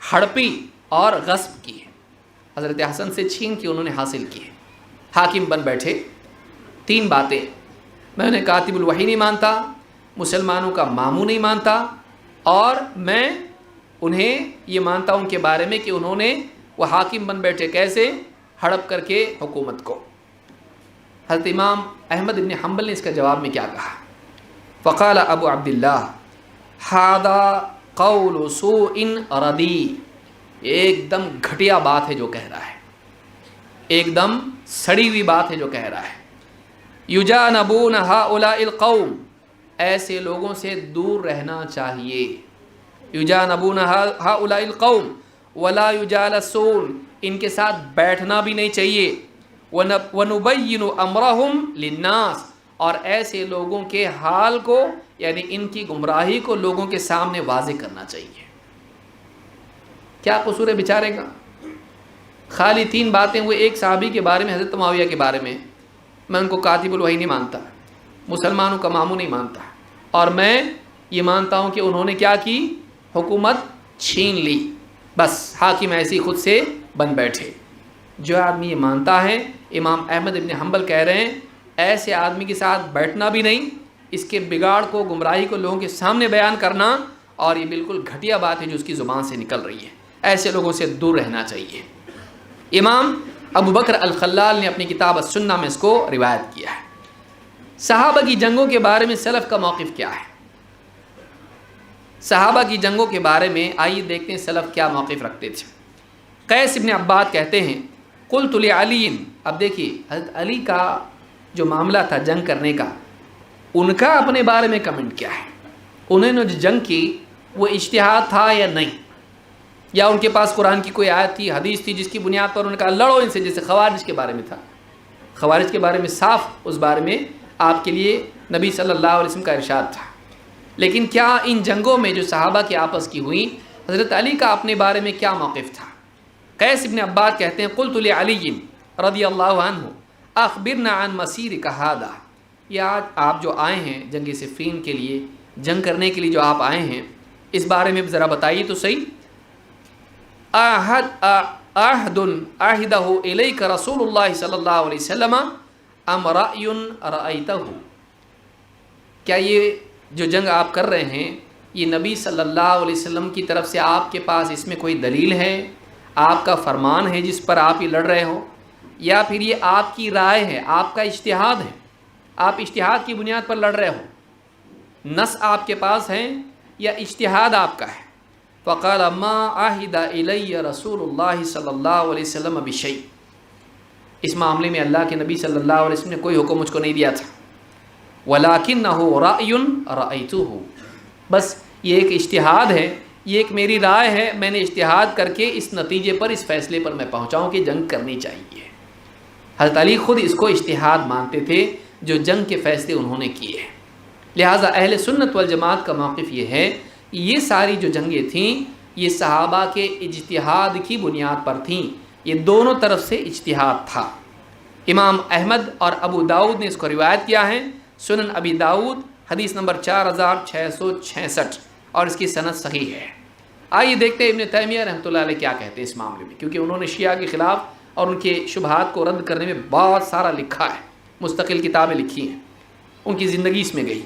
ہڑپی اور غصب کی، حضرت حسن سے چھین کے انہوں نے حاصل کی۔ حاکم بن بیٹھے۔ تین باتیں، میں انہیں کاتب الوحی نہیں مانتا، مسلمانوں کا ماموں نہیں مانتا، اور میں انہیں یہ مانتا ہوں ان کے بارے میں کہ انہوں نے وہ حاکم بن بیٹھے کیسے؟ ہڑپ کر کے حکومت کو۔ حضرت امام احمد بن حنبل نے اس کا جواب میں کیا کہا؟ فقال ابو عبداللہ ھذا قول سوء ردی، ایک دم گھٹیا بات ہے جو کہہ رہا ہے، ایک دم سڑی ہوئی بات ہے جو کہہ رہا ہے۔ یجانبون ہؤلاء القوم، ایسے لوگوں سے دور رہنا چاہیے۔ یجانبون ہؤلاء القوم ولا یجالسون، ان کے ساتھ بیٹھنا بھی نہیں چاہیے۔ ونبین امرہم للناس، اور ایسے لوگوں کے حال کو یعنی ان کی گمراہی کو لوگوں کے سامنے واضح کرنا چاہیے۔ کیا قصور ہے بیچارے کا؟ خالی تین باتیں وہ ایک صحابی کے بارے میں، حضرت معاویہ کے بارے میں ان کو کاتب الوحی نہیں مانتا، مسلمانوں کا ماموں نہیں مانتا، اور میں یہ مانتا ہوں کہ انہوں نے کیا کی؟ حکومت چھین لی، بس حاکم ایسی خود سے بن بیٹھے۔ جو آدمی یہ مانتا ہے، امام احمد ابن حنبل کہہ رہے ہیں ایسے آدمی کے ساتھ بیٹھنا بھی نہیں، اس کے بگاڑ کو، گمراہی کو لوگوں کے سامنے بیان کرنا، اور یہ بالکل گھٹیا بات ہے جو اس کی زبان سے نکل رہی ہے۔ ایسے لوگوں سے دور رہنا چاہیے۔ امام ابو بکر الخلال نے اپنی کتاب السنہ میں اس کو روایت کیا ہے۔ صحابہ کی جنگوں کے بارے میں سلف کا موقف کیا ہے؟ صحابہ کی جنگوں کے بارے میں آئیے دیکھتے ہیں سلف کیا موقف رکھتے تھے۔ قیس ابن عباد کہتے ہیں قلت لعلی، اب دیکھیے حضرت علی کا جو معاملہ تھا جنگ کرنے کا، ان کا اپنے بارے میں کمنٹ کیا ہے؟ انہوں نے جو جنگ کی وہ اجتہاد تھا یا نہیں، یا ان کے پاس قرآن کی کوئی آیت تھی، حدیث تھی جس کی بنیاد پر انہوں نے کہا لڑو ان سے، جیسے خوارج کے بارے میں تھا۔ خوارج کے بارے میں صاف اس بارے میں آپ کے لیے نبی صلی اللہ علیہ وسلم کا ارشاد تھا۔ لیکن کیا ان جنگوں میں جو صحابہ کے آپس کی ہوئی، حضرت علی کا اپنے بارے میں کیا موقف تھا؟ قیس ابن عباد کہتے ہیں قلت لعلی رضی اللہ عنہ اخبرنا عن مسیرک ھذا، یہ آج آپ جو آئے ہیں جنگ صفین کے لیے، جنگ کرنے کے لیے جو آپ آئے ہیں، اس بارے میں ذرا بتائیے تو صحیح۔ عہد عہدہ الیک رسول اللہ صلی اللہ علیہ وسلم ام رأی رأیتہ، کیا یہ جو جنگ آپ کر رہے ہیں یہ نبی صلی اللہ علیہ وسلم کی طرف سے آپ کے پاس اس میں کوئی دلیل ہے، آپ کا فرمان ہے جس پر آپ یہ لڑ رہے ہو، یا پھر یہ آپ کی رائے ہے، آپ کا اجتہاد ہے، آپ اجتہاد کی بنیاد پر لڑ رہے ہو، نص آپ کے پاس ہے یا اجتہاد آپ کا ہے؟ فقال ما عہد الی رسول اللہ صلی اللہ علیہ وسلم بشیء، اس معاملے میں اللہ کے نبی صلی اللہ علیہ وسلم نے کوئی حکم مجھ کو نہیں دیا تھا، ولکنہ رأی رأیتہ، بس یہ ایک اجتہاد ہے، یہ ایک میری رائے ہے، میں نے اجتہاد کر کے اس نتیجے پر، اس فیصلے پر میں پہنچا ہوں کہ جنگ کرنی چاہیے۔ حضرت علی خود اس کو اجتہاد مانتے تھے جو جنگ کے فیصلے انہوں نے کیے ہیں۔ لہٰذا اہل سنت والجماعت کا موقف یہ ہے، یہ ساری جو جنگیں تھیں یہ صحابہ کے اجتہاد کی بنیاد پر تھیں، یہ دونوں طرف سے اجتہاد تھا۔ امام احمد اور ابو داؤد نے اس کو روایت کیا ہے، سنن ابی داؤد حدیث نمبر 4666 اور اس کی سند صحیح ہے۔ آئیے دیکھتے ہیں ابن تیمیہ رحمۃ اللہ علیہ کیا کہتے ہیں اس معاملے میں، کیونکہ انہوں نے شیعہ کے خلاف اور ان کے شبہات کو رد کرنے میں بہت سارا لکھا ہے، مستقل کتابیں لکھی ہیں، ان کی زندگی اس میں گئی۔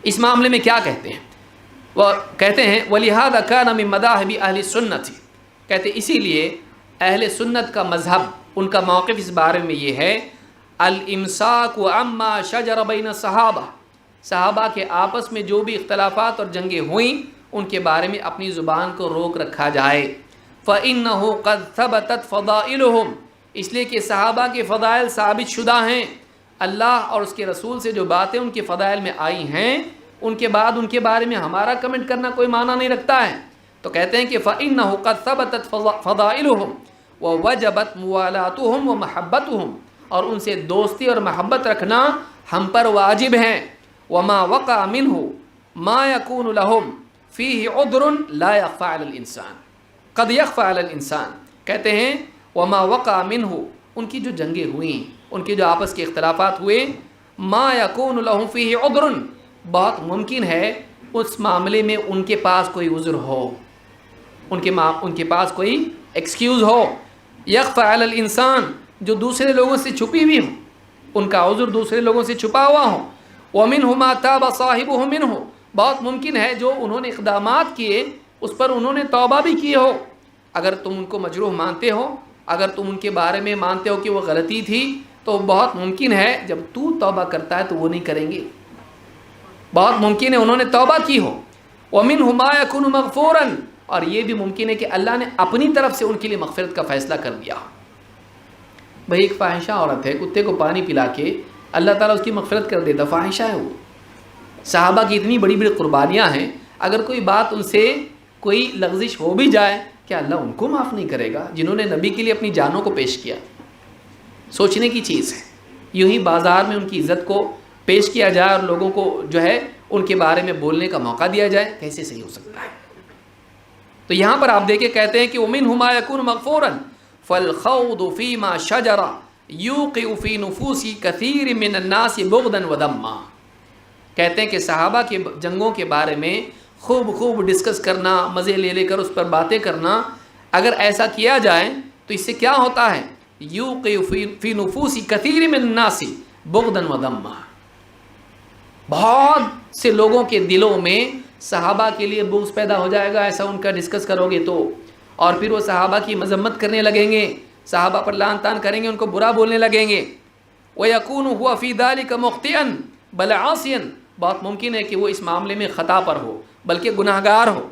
اس معاملے میں کیا کہتے ہیں؟ وہ کہتے ہیں وَلِهَذَا كَانَ مِن مَذَاهِبِ أَهْلِ السُّنَّةِ، کہتے ہیں اسی لیے اہل سنت کا مذہب، ان کا موقف اس بارے میں یہ ہے، الْإِمْسَاكُ عَمَّا شَجَرَ بَيْنَ الصَّحَابَةِ، صحابہ کے آپس میں جو بھی اختلافات اور جنگیں ہوئیں ان کے بارے میں اپنی زبان کو روک رکھا جائے۔ فَإِنَّهُ قَدْ ثَبَتَتْ فَضَائِلُهُمْ، اس لیے کہ صحابہ کے فضائل ثابت شدہ ہیں، اللہ اور اس کے رسول سے جو باتیں ان کے فضائل میں آئی ہیں ان کے بعد ان کے بارے میں ہمارا کمنٹ کرنا کوئی معنی نہیں رکھتا ہے۔ تو کہتے ہیں کہ فَإِنَّهُ قَدْ ثَبَتَتْ فَضَائِلُهُمْ وَوَجَبَتْ مُوَالَاتُهُمْ وَمَحَبَّتُهُمْ، اور ان سے دوستی اور محبت رکھنا ہم پر واجب ہے۔ وَمَا وَقَعَ مِنْهُ مَا يَكُونُ لَهُمْ فِيهِ عُذْرٌ لَا يَخْفَى عَلَى الْإِنسَانِ قَدْ يَخْفَى عَلَى الْإِنسَانِ، کہتے ہیں وَمَا وَقَعَ مِنْهُ، ان کی جو جنگیں ہوئیں، ان کے جو آپس کے اختلافات ہوئے، ما یکون لہم فیہ عذر، بہت ممکن ہے اس معاملے میں ان کے پاس کوئی عذر ہو، ان کے پاس کوئی ایکسکیوز ہو، یخفی علی الانسان، جو دوسرے لوگوں سے چھپی ہوئی ہوں، ان کا عذر دوسرے لوگوں سے چھپا ہوا ہو۔ ومنہ ما تاب صاحبہ منہ، بہت ممکن ہے جو انہوں نے اقدامات کیے اس پر انہوں نے توبہ بھی کی ہو۔ اگر تم ان کو مجروح مانتے ہو، اگر تم ان کے بارے میں مانتے ہو کہ وہ غلطی تھی، تو بہت ممکن ہے جب تو توبہ کرتا ہے تو وہ نہیں کریں گے، بہت ممکن ہے انہوں نے توبہ کی ہو۔ وَمِنْهُ مَا يَكُونُ مَغْفُورًا، اور یہ بھی ممکن ہے کہ اللہ نے اپنی طرف سے ان کے لیے مغفرت کا فیصلہ کر دیا۔ بھئی ایک فاحشہ عورت ہے، کتے کو پانی پلا کے اللہ تعالیٰ اس کی مغفرت کر دیتا، فاحشہ ہے وہ۔ صحابہ کی اتنی بڑی بڑی قربانیاں ہیں، اگر کوئی بات ان سے کوئی لغزش ہو بھی جائے، کیا اللہ ان کو معاف نہیں کرے گا جنہوں نے نبی کے لیے اپنی جانوں کو پیش کیا؟ سوچنے کی چیز ہے۔ یوں ہی بازار میں ان کی عزت کو پیش کیا جائے اور لوگوں کو جو ہے ان کے بارے میں بولنے کا موقع دیا جائے، کیسے صحیح ہو سکتا ہے؟ تو یہاں پر آپ دیکھیں کہتے ہیں کہ وَمِنْهُ مَا يَكُونُ مَغْفُورًا فَالْخَوْضُ فِي مَا شَجَرَ يُوقِعُ فِي نُفُوسِ كَثِيرٍ مِّنَ النَّاسِ بُغْضًا وَذَمًّا، کہتے ہیں کہ صحابہ کے جنگوں کے بارے میں خوب ڈسکس کرنا، مزے لے لے کر اس پر باتیں کرنا، اگر ایسا کیا جائے تو اس سے کیا ہوتا ہے؟ یوقع فی نفوس کثیر من الناس بغضا وذما، بہت سے لوگوں کے دلوں میں صحابہ کے لیے بغض پیدا ہو جائے گا ایسا ان کا ڈسکس کرو گے تو، اور پھر وہ صحابہ کی مذمت کرنے لگیں گے، صحابہ پر لعن طعن کریں گے، ان کو برا بولنے لگیں گے۔ وَيَكُونُ هُوَ فِي ذَلِكَ مُخْطِئًا بَلْ عَاصِيًا، بہت ممکن ہے کہ وہ اس معاملے میں خطا پر ہو بلکہ گناہگار ہو۔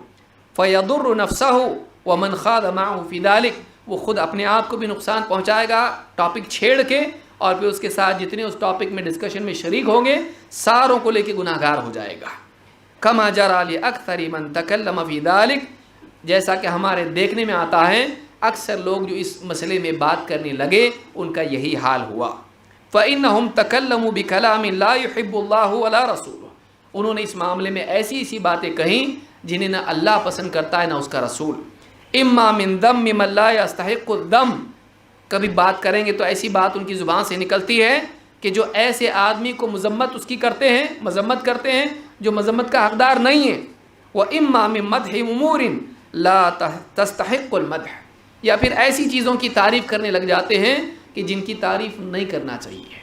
فَيَضُرُّ نَفْسَهُ وَمَنْ خَاضَ مَعَهُ فِي ذَلِكَ، وہ خود اپنے آپ کو بھی نقصان پہنچائے گا ٹاپک چھیڑ کے، اور پھر اس کے ساتھ جتنے اس ٹاپک میں ڈسکشن میں شریک ہوں گے ساروں کو لے کے گناہگار ہو جائے گا۔ کما جرى لأکثر من تکلم فی ذلک، جیسا کہ ہمارے دیکھنے میں آتا ہے اکثر لوگ جو اس مسئلے میں بات کرنے لگے ان کا یہی حال ہوا۔ فإنهم تکلموا بکلام لا يحب اللہ ولا رسولہ، انہوں نے اس معاملے میں ایسی باتیں کہیں جنہیں نہ اللہ پسند کرتا ہے نہ اس کا رسول۔ اما من ذم من لا يستحق الذم، کبھی بات کریں گے تو ایسی بات ان کی زبان سے نکلتی ہے کہ جو ایسے آدمی کو مذمت اس کی کرتے ہیں، مذمت کرتے ہیں جو مذمت کا حقدار نہیں ہے۔ وَإِمَّا مِن مَدْحِ أُمُورٍ لَا تَسْتَحِقُّ الْمَدْحَ، یا پھر ایسی چیزوں کی تعریف کرنے لگ جاتے ہیں کہ جن کی تعریف نہیں کرنا چاہیے۔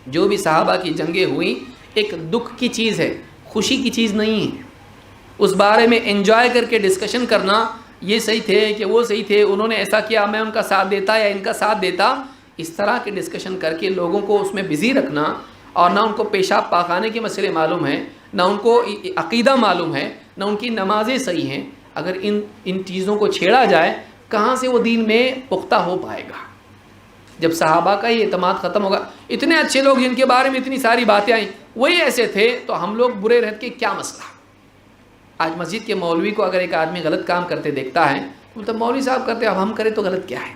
جو بھی صحابہ کی جنگیں ہوئیں ایک دکھ کی چیز ہے، خوشی کی چیز نہیں ہے۔ اس بارے میں انجوائے کر کے ڈسکشن کرنا، یہ صحیح تھے کہ وہ صحیح تھے، انہوں نے ایسا کیا میں ان کا ساتھ دیتا یا ان کا ساتھ دیتا، اس طرح کے ڈسکشن کر کے لوگوں کو اس میں بزی رکھنا، اور نہ ان کو پیشاب پاخانے کے مسئلے معلوم ہیں، نہ ان کو عقیدہ معلوم ہے، نہ ان کی نمازیں صحیح ہیں، اگر ان چیزوں کو چھیڑا جائے کہاں سے وہ دین میں پختہ ہو پائے گا؟ جب صحابہ کا یہ اعتماد ختم ہوگا، اتنے اچھے لوگ جن کے بارے میں اتنی ساری باتیں آئیں وہی ایسے تھے، تو ہم لوگ برے رہ کے کیا مسئلہ؟ آج مسجد کے مولوی کو اگر ایک آدمی غلط کام کرتے دیکھتا ہے تو بولتا مولوی صاحب کرتے اب ہم کریں تو غلط کیا ہے؟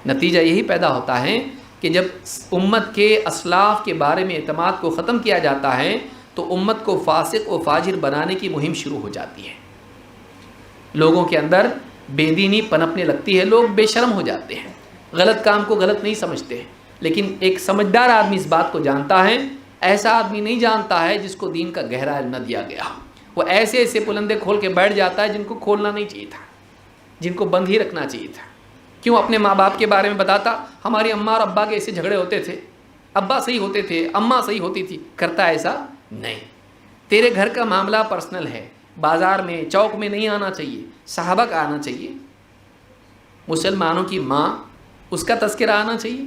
نتیجہ یہی پیدا ہوتا ہے کہ جب امت کے اسلاف کے بارے میں اعتماد کو ختم کیا جاتا ہے تو امت کو فاسق و فاجر بنانے کی مہم شروع ہو جاتی ہے، لوگوں کے اندر بے دینی پنپنے لگتی ہے، لوگ بے شرم ہو جاتے ہیں، غلط کام کو غلط نہیں سمجھتے ہیں۔ لیکن ایک سمجھدار آدمی اس بات کو جانتا ہے، ایسا آدمی نہیں جانتا ہے جس کو دین کا گہرا علم نہ دیا گیا، وہ ایسے ایسے پلندے کھول کے بیٹھ جاتا ہے جن کو کھولنا نہیں چاہیے تھا، جن کو بند ہی رکھنا چاہیے تھا۔ کیوں اپنے ماں باپ کے بارے میں بتاتا، ہماری اماں اور ابا کے ایسے جھگڑے ہوتے تھے، ابا صحیح ہوتے تھے، اماں صحیح ہوتی تھی، کرتا ایسا نہیں۔ تیرے گھر کا معاملہ پرسنل ہے، بازار میں چوک میں نہیں آنا چاہیے، صحابہ کا آنا چاہیے، مسلمانوں کی ماں اس کا تذکرہ آنا چاہیے،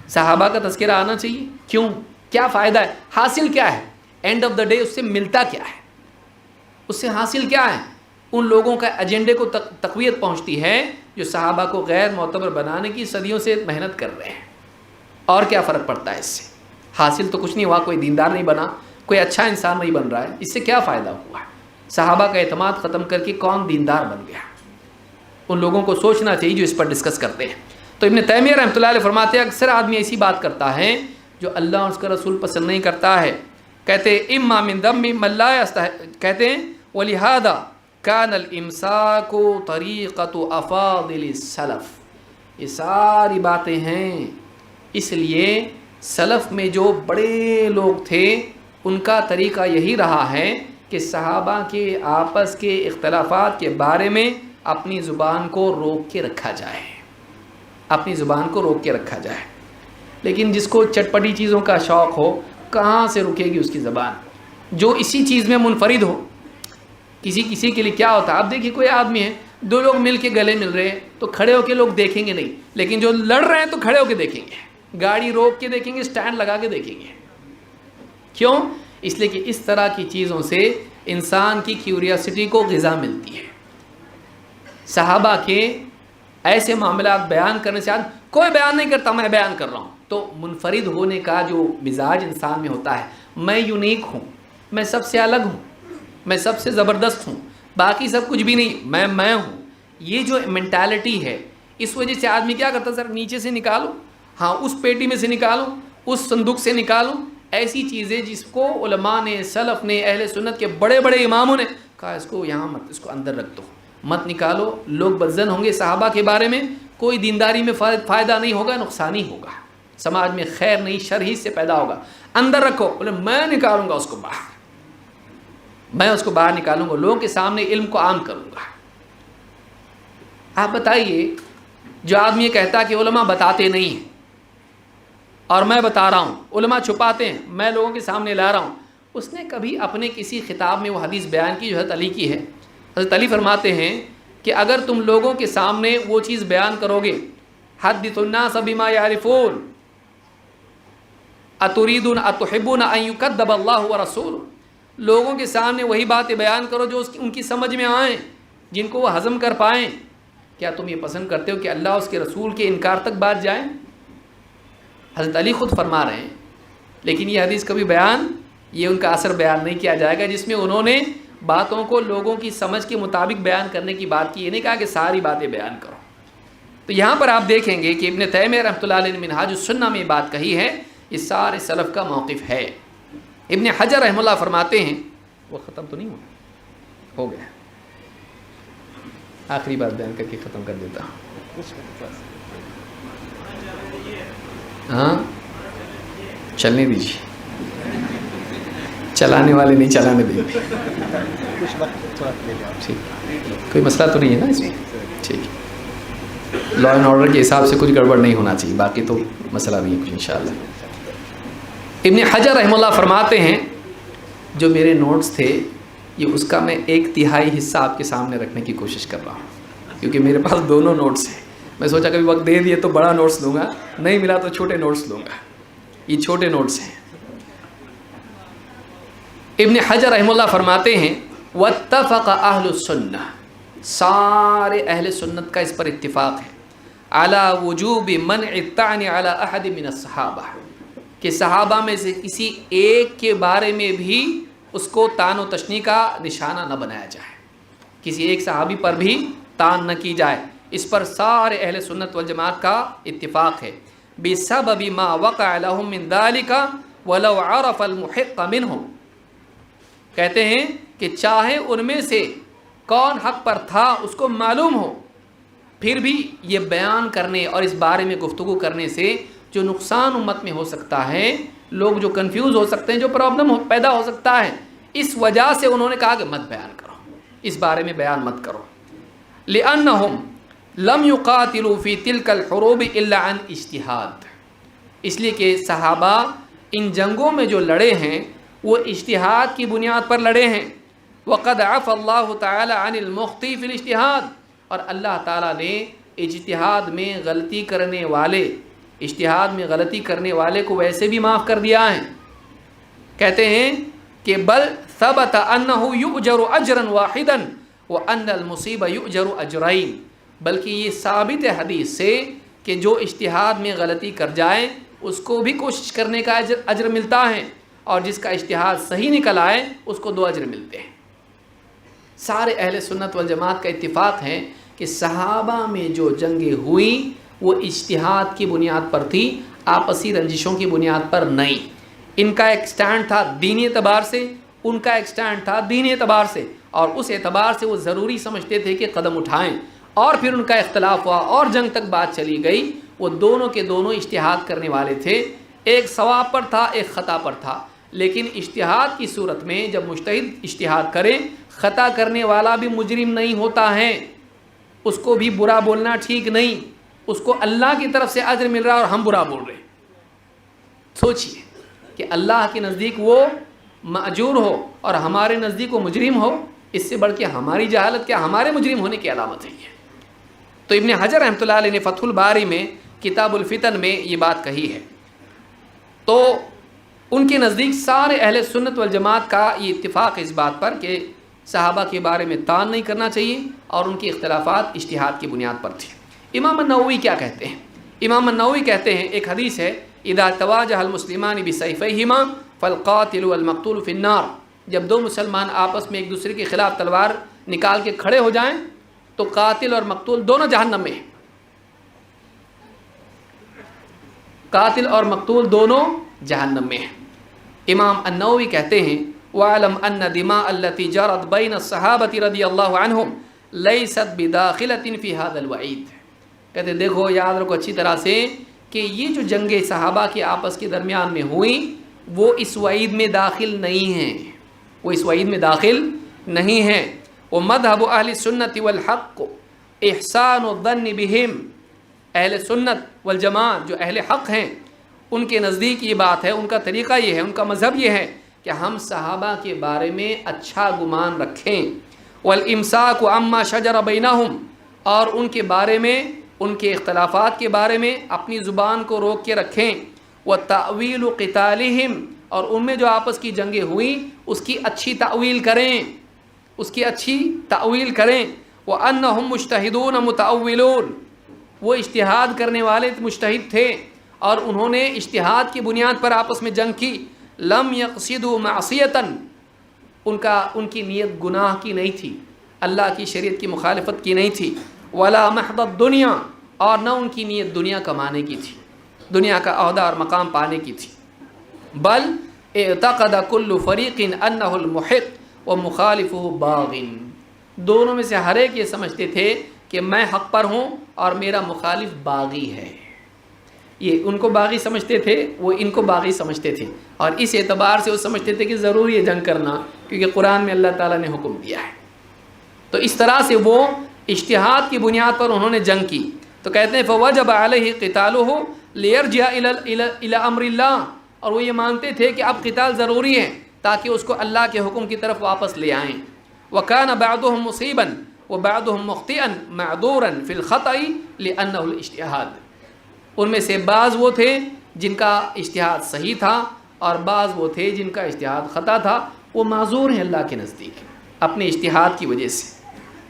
صحابہ کا تذکرہ آنا چاہیے۔ کیوں؟ کیا فائدہ ہے؟ حاصل کیا ہے؟ اینڈ آف دا ڈے اس سے ملتا کیا ہے؟ اس سے حاصل کیا ہے؟ ان لوگوں کا ایجنڈے کو تقویت پہنچتی ہے جو صحابہ کو غیر معتبر بنانے کی صدیوں سے محنت کر رہے ہیں۔ اور کیا فرق پڑتا ہے اس سے؟ حاصل تو کچھ نہیں ہوا، کوئی دیندار نہیں بنا، کوئی اچھا انسان نہیں بن رہا ہے، اس سے کیا فائدہ ہوا؟ صحابہ کا اعتماد ختم کر کے کون دیندار بن گیا؟ ان لوگوں کو سوچنا چاہیے جو اس پر ڈسکس کرتے ہیں۔ تو ابن تیمیہ رحمۃ اللہ علیہ فرماتے ہیں اکثر آدمی ایسی بات کرتا ہے جو اللہ اور اس کا رسول پسند نہیں کرتا ہے، کہتے ہیں اما من ذم من لا کہتے ہیں ولہذا کان الامساک طریقۃ افاضل السلف، یہ ساری باتیں ہیں اس لیے سلف میں جو بڑے لوگ تھے ان کا طریقہ یہی رہا ہے کہ صحابہ کے آپس کے اختلافات کے بارے میں اپنی زبان کو روک کے رکھا جائے، اپنی زبان کو روک کے رکھا جائے۔ لیکن جس کو چٹپٹی چیزوں کا شوق ہو، کہاں سے رکے گی اس کی زبان؟ جو اسی چیز میں منفرد ہو، کسی کے لیے کیا ہوتا ہے، آپ دیکھیے کوئی آدمی ہے، دو لوگ مل کے گلے مل رہے ہیں تو کھڑے ہو کے لوگ دیکھیں گے نہیں، لیکن جو لڑ رہے ہیں تو کھڑے ہو کے دیکھیں گے، گاڑی روک کے دیکھیں گے، سٹینڈ لگا کے دیکھیں گے۔ کیوں؟ اس لیے کہ اس طرح کی چیزوں سے انسان کی کیوریاسٹی کو غذا ملتی ہے۔ صحابہ کے ایسے معاملات بیان کرنے سے کوئی بیان نہیں کرتا، میں بیان کر رہا ہوں، تو منفرد ہونے کا جو مزاج انسان میں ہوتا ہے، میں یونیک ہوں، میں سب سے الگ ہوں، میں سب سے زبردست ہوں، باقی سب کچھ بھی نہیں، میں ہوں، یہ جو مینٹالٹی ہے، اس وجہ سے آدمی کیا کرتا ہے، سر نیچے سے نکالو، ہاں اس پیٹی میں سے نکالو، اس صندوق سے نکالو، ایسی چیزیں جس کو علماء نے، سلف نے، اہل سنت کے بڑے بڑے اماموں نے کہا اس کو یہاں مت، اس کو اندر رکھ دو، مت نکالو، لوگ بدظن ہوں گے صحابہ کے بارے میں، کوئی دینداری میں فائدہ نہیں ہوگا، نقصان ہی ہوگا، سماج میں خیر نہیں شر ہی سے پیدا ہوگا، اندر رکھو، بولے میں نکالوں گا اس کو باہر، میں اس کو باہر نکالوں گا، لوگوں کے سامنے علم کو عام کروں گا۔ آپ بتائیے جو آدمی یہ کہتا کہ علماء بتاتے نہیں ہیں اور میں بتا رہا ہوں، علماء چھپاتے ہیں، میں لوگوں کے سامنے لا رہا ہوں، اس نے کبھی اپنے کسی خطاب میں وہ حدیث بیان کی جو حضرت علی کی ہے؟ حضرت علی فرماتے ہیں کہ اگر تم لوگوں کے سامنے وہ چیز بیان کرو گے، حدث الناس بما يعرفون اتريدون اتحبون ان يكذب الله ورسوله، لوگوں کے سامنے وہی باتیں بیان کرو جو ان کی سمجھ میں آئیں، جن کو وہ ہضم کر پائیں۔ کیا تم یہ پسند کرتے ہو کہ اللہ اس کے رسول کے انکار تک بات جائے؟ حضرت علی خود فرما رہے ہیں، لیکن یہ حدیث کبھی بیان، یہ ان کا اثر بیان نہیں کیا جائے گا جس میں انہوں نے باتوں کو لوگوں کی سمجھ کے مطابق بیان کرنے کی بات کی، یہ نہیں کہا کہ ساری باتیں بیان کرو۔ تو یہاں پر آپ دیکھیں گے کہ ابن تیمیہ رحمۃ اللہ علیہ نے منہاج السنہ میں بات کہی ہے، یہ سارے سلف کا موقف ہے۔ ابن حجر رحمۃ اللہ فرماتے ہیں، وہ ختم تو نہیں ہوا، ہو گیا، آخری بات بیان کر کے ختم کر دیتا ہوں۔ ہاں چلنے دیجیے، چلانے والے نہیں چلانے دیں گے، ٹھیک، کوئی مسئلہ تو نہیں ہے نا اس میں؟ ٹھیک، لا اینڈ آرڈر کے حساب سے کچھ گڑبڑ نہیں ہونا چاہیے، باقی تو مسئلہ نہیں ہے کچھ انشاءاللہ۔ ابن حجر رحمہ اللہ فرماتے ہیں جو میرے نوٹس تھے یہ اس کا میں 1/3 حصہ آپ کے سامنے رکھنے کی کوشش کر رہا ہوں، کیونکہ میرے پاس دونوں نوٹس ہیں، میں سوچا کبھی وقت دے دیے تو بڑا نوٹس لوں گا، نہیں ملا تو چھوٹے نوٹس لوں گا، یہ چھوٹے نوٹس ہیں۔ ابن حجر رحمہ اللہ فرماتے ہیں واتفق اہل السنہ، سارے اہل سنت کا اس پر اتفاق ہے، علی وجوب منع الطعن علی احد من الصحابہ، کہ صحابہ میں سے کسی ایک کے بارے میں بھی اس کو طعن و تشنیع کا نشانہ نہ بنایا جائے، کسی ایک صحابی پر بھی طعن نہ کی جائے، اس پر سارے اہل سنت والجماعت کا اتفاق ہے. بسبب ما وقع لهم من ذلك ولو عرف المحق منهم. کہتے ہیں کہ چاہے ان میں سے کون حق پر تھا اس کو معلوم ہو، پھر بھی یہ بیان کرنے اور اس بارے میں گفتگو کرنے سے جو نقصان امت میں ہو سکتا ہے، لوگ جو کنفیوز ہو سکتے ہیں، جو پرابلم پیدا ہو سکتا ہے، اس وجہ سے انہوں نے کہا کہ مت بیان کرو، اس بارے میں بیان مت کرو. لِأَنَّهُمْ لَمْ يُقَاتِلُوا فِي تِلْكَ الْحُرُوبِ إِلَّا عَنْ اجتہاد. اس لیے کہ صحابہ ان جنگوں میں جو لڑے ہیں وہ اجتہاد کی بنیاد پر لڑے ہیں. وَقَدْ عَفَى اللَّهُ تَعَالَى عَنِ الْمُخْطِئِ فِي الْاجْتِهَادِ. اور اللہ تعالیٰ نے اجتہاد میں غلطی کرنے والے کو ویسے بھی معاف کر دیا ہے. کہتے ہیں کہ بل ثبت انه یؤجر اجرا واحدا وان المصیب یؤجر اجرین. بلکہ یہ ثابت ہے حدیث سے کہ جو اجتہاد میں غلطی کر جائے اس کو بھی کوشش کرنے کا اجر ملتا ہے، اور جس کا اجتہاد صحیح نکل آئے اس کو 2 اجر ملتے ہیں. سارے اہل سنت والجماعت کا اتفاق ہے کہ صحابہ میں جو جنگیں ہوئیں وہ اجتہاد کی بنیاد پر تھی، آپسی رنجشوں کی بنیاد پر نہیں. ان کا ایک سٹینڈ تھا دینی اعتبار سے، ان کا ایک سٹینڈ تھا دینی اعتبار سے، اور اس اعتبار سے وہ ضروری سمجھتے تھے کہ قدم اٹھائیں. اور پھر ان کا اختلاف ہوا اور جنگ تک بات چلی گئی. وہ دونوں کے دونوں اجتہاد کرنے والے تھے، ایک صواب پر تھا، ایک خطا پر تھا. لیکن اجتہاد کی صورت میں جب مجتہد اجتہاد کرے، خطا کرنے والا بھی مجرم نہیں ہوتا ہے، اس کو بھی برا بولنا ٹھیک نہیں. اس کو اللہ کی طرف سے اجر مل رہا ہے اور ہم برا بول رہے ہیں. سوچئے کہ اللہ کے نزدیک وہ مأجور ہو اور ہمارے نزدیک وہ مجرم ہو، اس سے بڑھ کے ہماری جہالت کیا ہمارے مجرم ہونے کی علامت ہے. تو ابن حجر رحمۃ اللہ علیہ نے فتح الباری میں کتاب الفتن میں یہ بات کہی ہے. تو ان کے نزدیک سارے اہل سنت والجماعت کا یہ اتفاق ہے اس بات پر کہ صحابہ کے بارے میں طعن نہیں کرنا چاہیے، اور ان کے اختلافات اجتہاد کی بنیاد پر تھے. امام النووی کیا کہتے ہیں؟ امام النووی کہتے ہیں، ایک حدیث ہے اذا تواجہ المسلمان بسیفیہما فالقاتل والمقتول فی النار. جب 2 مسلمان آپس میں ایک دوسرے کے خلاف تلوار نکال کے کھڑے ہو جائیں تو قاتل اور مقتول دونوں جہنم میں ہیں. قاتل اور مقتول دونوں جہنم میں ہیں. امام النووی کہتے ہیں وَعَلَمْ أَنَّ دِمَاءَ الَّتِي جَرَتْ بَيْنَ الصَّحَابَةِ رَضِيَ اللَّهُ عَنْهُمْ لَيْسَتْ بِدَاخِلَةٍ فِي هَذَا الْوَعِيدِ. کہتے دیکھو، یاد رکھو اچھی طرح سے کہ یہ جو جنگیں صحابہ کے آپس کے درمیان میں ہوئیں وہ اس وعید میں داخل نہیں ہیں، وہ اس وعید میں داخل نہیں ہیں. وَمَذْهَبُ أَهْلِ السُّنَّةِ وَالْحَقِّ إِحْسَانُ الظَّنِّ بِهِمْ. اہل سنت والجماعت جو اہل حق ہیں ان کے نزدیک یہ بات ہے، ان کا طریقہ یہ ہے، ان کا مذہب یہ ہے کہ ہم صحابہ کے بارے میں اچھا گمان رکھیں. وَالْإِمْسَاكُ عَمَّا شَجَرَ بَيْنَهُمْ. اور ان کے بارے میں، ان کے اختلافات کے بارے میں اپنی زبان کو روک کے رکھیں. وَتَأْوِيلُ قِتَالِهِمْ. اور ان میں جو آپس کی جنگیں ہوئیں اس کی اچھی تأویل کریں، اس کی اچھی تأویل کریں. وَأَنَّهُمْ مُجْتَهِدُونَ مُتَأَوِّلُونَ. وہ اجتہاد کرنے والے مجتہد تھے اور انہوں نے اجتہاد کی بنیاد پر آپس میں جنگ کی. لم یقصدوا معصیتاً. ان کی نیت گناہ کی نہیں تھی، اللہ کی شریعت کی مخالفت کی نہیں تھی. ولا محض الدنیا. اور نہ ان کی نیت دنیا کمانے کی تھی، دنیا کا عہدہ اور مقام پانے کی تھی. بل اعتقد كل فریق انہ المحق ومخالفہ باغ. دونوں میں سے ہر ایک یہ سمجھتے تھے کہ میں حق پر ہوں اور میرا مخالف باغی ہے. یہ ان کو باغی سمجھتے تھے، وہ ان کو باغی سمجھتے تھے، اور اس اعتبار سے وہ سمجھتے تھے کہ ضروری ہے جنگ کرنا کیونکہ قرآن میں اللہ تعالیٰ نے حکم دیا ہے. تو اس طرح سے وہ اجتہاد کی بنیاد پر انہوں نے جنگ کی. تو کہتے ہیں فوجب علیہ قتالہ لیرجع الی امر اللہ. اور وہ یہ مانتے تھے کہ اب قتال ضروری ہے تاکہ اس کو اللہ کے حکم کی طرف واپس لے آئیں. وکان بعضهم مصیبا وبعضهم مخطئا معذورا فی الخطأ لانه الاجتہاد. ان میں سے بعض وہ تھے جن کا اجتہاد صحیح تھا اور بعض وہ تھے جن کا اجتہاد خطا تھا. وہ معذور ہیں اللہ کے نزدیک اپنے اجتہاد کی وجہ سے.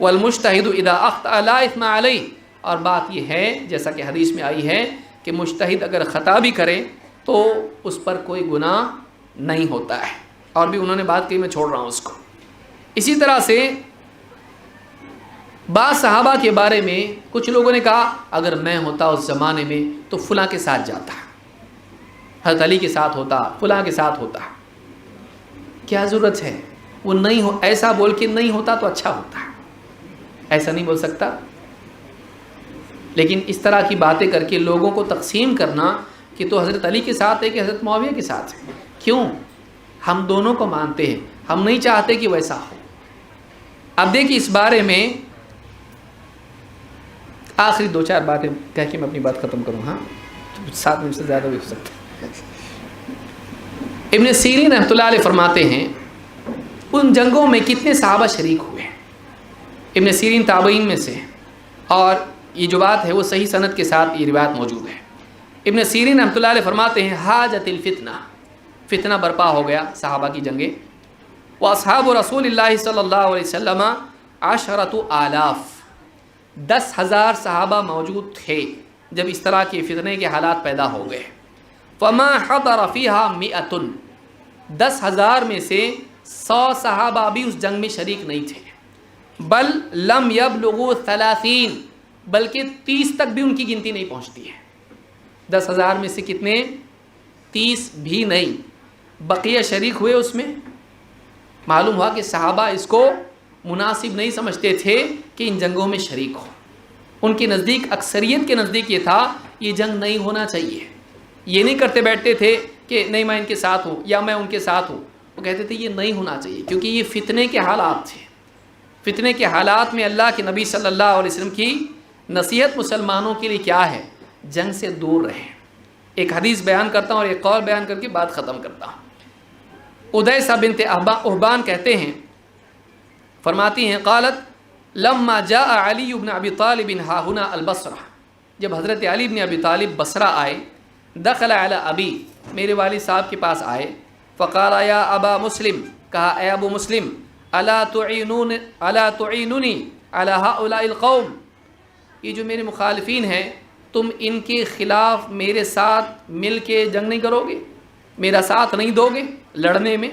والمجتہد اذا اخطأ لا اثم علیہ. اور بات یہ ہے جیسا کہ حدیث میں آئی ہے کہ مجتہد اگر خطا بھی کرے تو اس پر کوئی گناہ نہیں ہوتا ہے. اور بھی انہوں نے بات کہی، میں چھوڑ رہا ہوں اس کو. اسی طرح سے بعض صحابہ کے بارے میں کچھ لوگوں نے کہا اگر میں ہوتا اس زمانے میں تو فلاں کے ساتھ جاتا، حضرت علی کے ساتھ ہوتا، فلاں کے ساتھ ہوتا. کیا ضرورت ہے؟ وہ نہیں ہو، ایسا بول کے نہیں ہوتا تو اچھا ہوتا، ایسا نہیں بول سکتا. لیکن اس طرح کی باتیں کر کے لوگوں کو تقسیم کرنا کہ تو حضرت علی کے ساتھ ہے کہ حضرت معاویہ کے ساتھ ہے. کیوں؟ ہم دونوں کو مانتے ہیں، ہم نہیں چاہتے کہ ویسا ہو. اب دیکھیں اس بارے میں آخری 2-4 باتیں کہہ کے میں اپنی بات ختم کروں. ہاں 7 منٹ سے زیادہ بھی ہو سکتا ہے. ابن سیرین رحمۃ اللہ علیہ فرماتے ہیں ان جنگوں میں کتنے صحابہ شریک ہوئے. ابن سیرین تابعین میں سے، اور یہ جو بات ہے وہ صحیح سند کے ساتھ یہ روایت موجود ہے. ابن سیرین رحمۃ اللہ علیہ فرماتے ہیں حاجت الفتنہ، فتنہ برپا ہو گیا، صحابہ کی جنگیں. واصحاب رسول اللہ صلی اللہ علیہ وسلم 10,000، 10,000 صحابہ موجود تھے جب اس طرح کے فتنے کے حالات پیدا ہو گئے. فما حضر فیہا 100، 10,000 میں سے 100 صحابہ بھی اس جنگ میں شریک نہیں تھے. بل لم یبلغوا 30، بلکہ 30 تک بھی ان کی گنتی نہیں پہنچتی ہے. 10,000 میں سے کتنے؟ 30 بھی نہیں. بقیہ شریک ہوئے اس میں. معلوم ہوا کہ صحابہ اس کو مناسب نہیں سمجھتے تھے کہ ان جنگوں میں شریک ہو. ان کے نزدیک، اکثریت کے نزدیک یہ تھا یہ جنگ نہیں ہونا چاہیے. یہ نہیں کرتے بیٹھتے تھے کہ نہیں میں ان کے ساتھ ہوں یا میں ان کے ساتھ ہوں. وہ کہتے تھے یہ نہیں ہونا چاہیے کیونکہ یہ فتنے کے حالات تھے. فتنے کے حالات میں اللہ کے نبی صلی اللہ علیہ وسلم کی نصیحت مسلمانوں کے لیے کیا ہے؟ جنگ سے دور رہیں. ایک حدیث بیان کرتا ہوں اور ایک قول بیان کر کے بات ختم کرتا ہوں. ادیسہ بنت احبان کہتے ہیں، فرماتی ہیں قالت لما جاء علی بن ابی طالب ها هنا البصرہ، جب حضرت علی بن ابی طالب بصرہ آئے، دخل علی ابی، میرے والد صاحب کے پاس آئے، فقال یا ابا مسلم، کہا اے ابو مسلم، الا تعینونی علی هؤلاء القوم، یہ جو میرے مخالفین ہیں تم ان کے خلاف میرے ساتھ مل کے جنگ نہیں کرو گے، میرا ساتھ نہیں دو گے لڑنے میں؟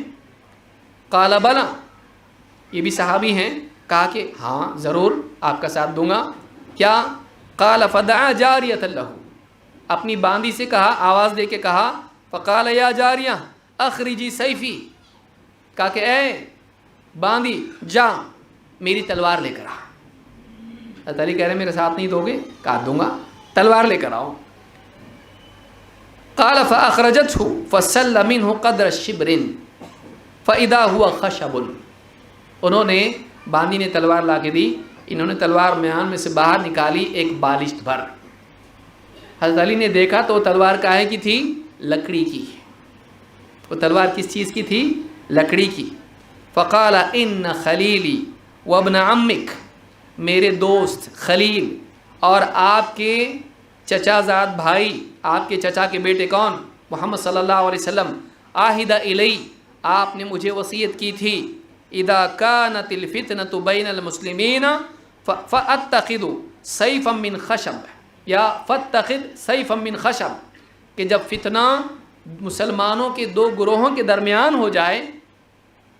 قال بلا، یہ بھی صحابی ہیں، کہا کہ ہاں ضرور آپ کا ساتھ دوں گا. کیا؟ قال فدعا جاریۃ لہ، اپنی باندی سے کہا، آواز دے کے کہا، فقال یا جاریہ اخرجی سیفی، کہا کہ اے باندی جا میری تلوار لے کر آ. حضرت علی کہہ رہے ہیں میرے ساتھ نہیں دو گے؟ کہا دوں گا، تلوار لے کر آؤ. قال فاخرجته فسل منه قدر شبر فاذا هو خشب، انہوں نے، باندی نے تلوار لا کے دی، انہوں نے تلوار میان میں سے باہر نکالی ایک بالشت بھر. حضرت علی نے دیکھا تو تلوار کاہے کی تھی؟ لکڑی کی. وہ تلوار کس چیز کی تھی؟ لکڑی کی. فقال ان خلیلی وابن عمک، میرے دوست خلیل اور آپ کے چچا زاد بھائی، آپ کے چچا کے بیٹے کون؟ محمد صلی اللہ علیہ وسلم، عاہد الی، آپ نے مجھے وصیت کی تھی، اذا كانت الفتنة بین المسلمین فاتخذ سیفا من خشب، یا فاتخذ سیفا من خشب، کہ جب فتنہ مسلمانوں کے 2 گروہوں کے درمیان ہو جائے،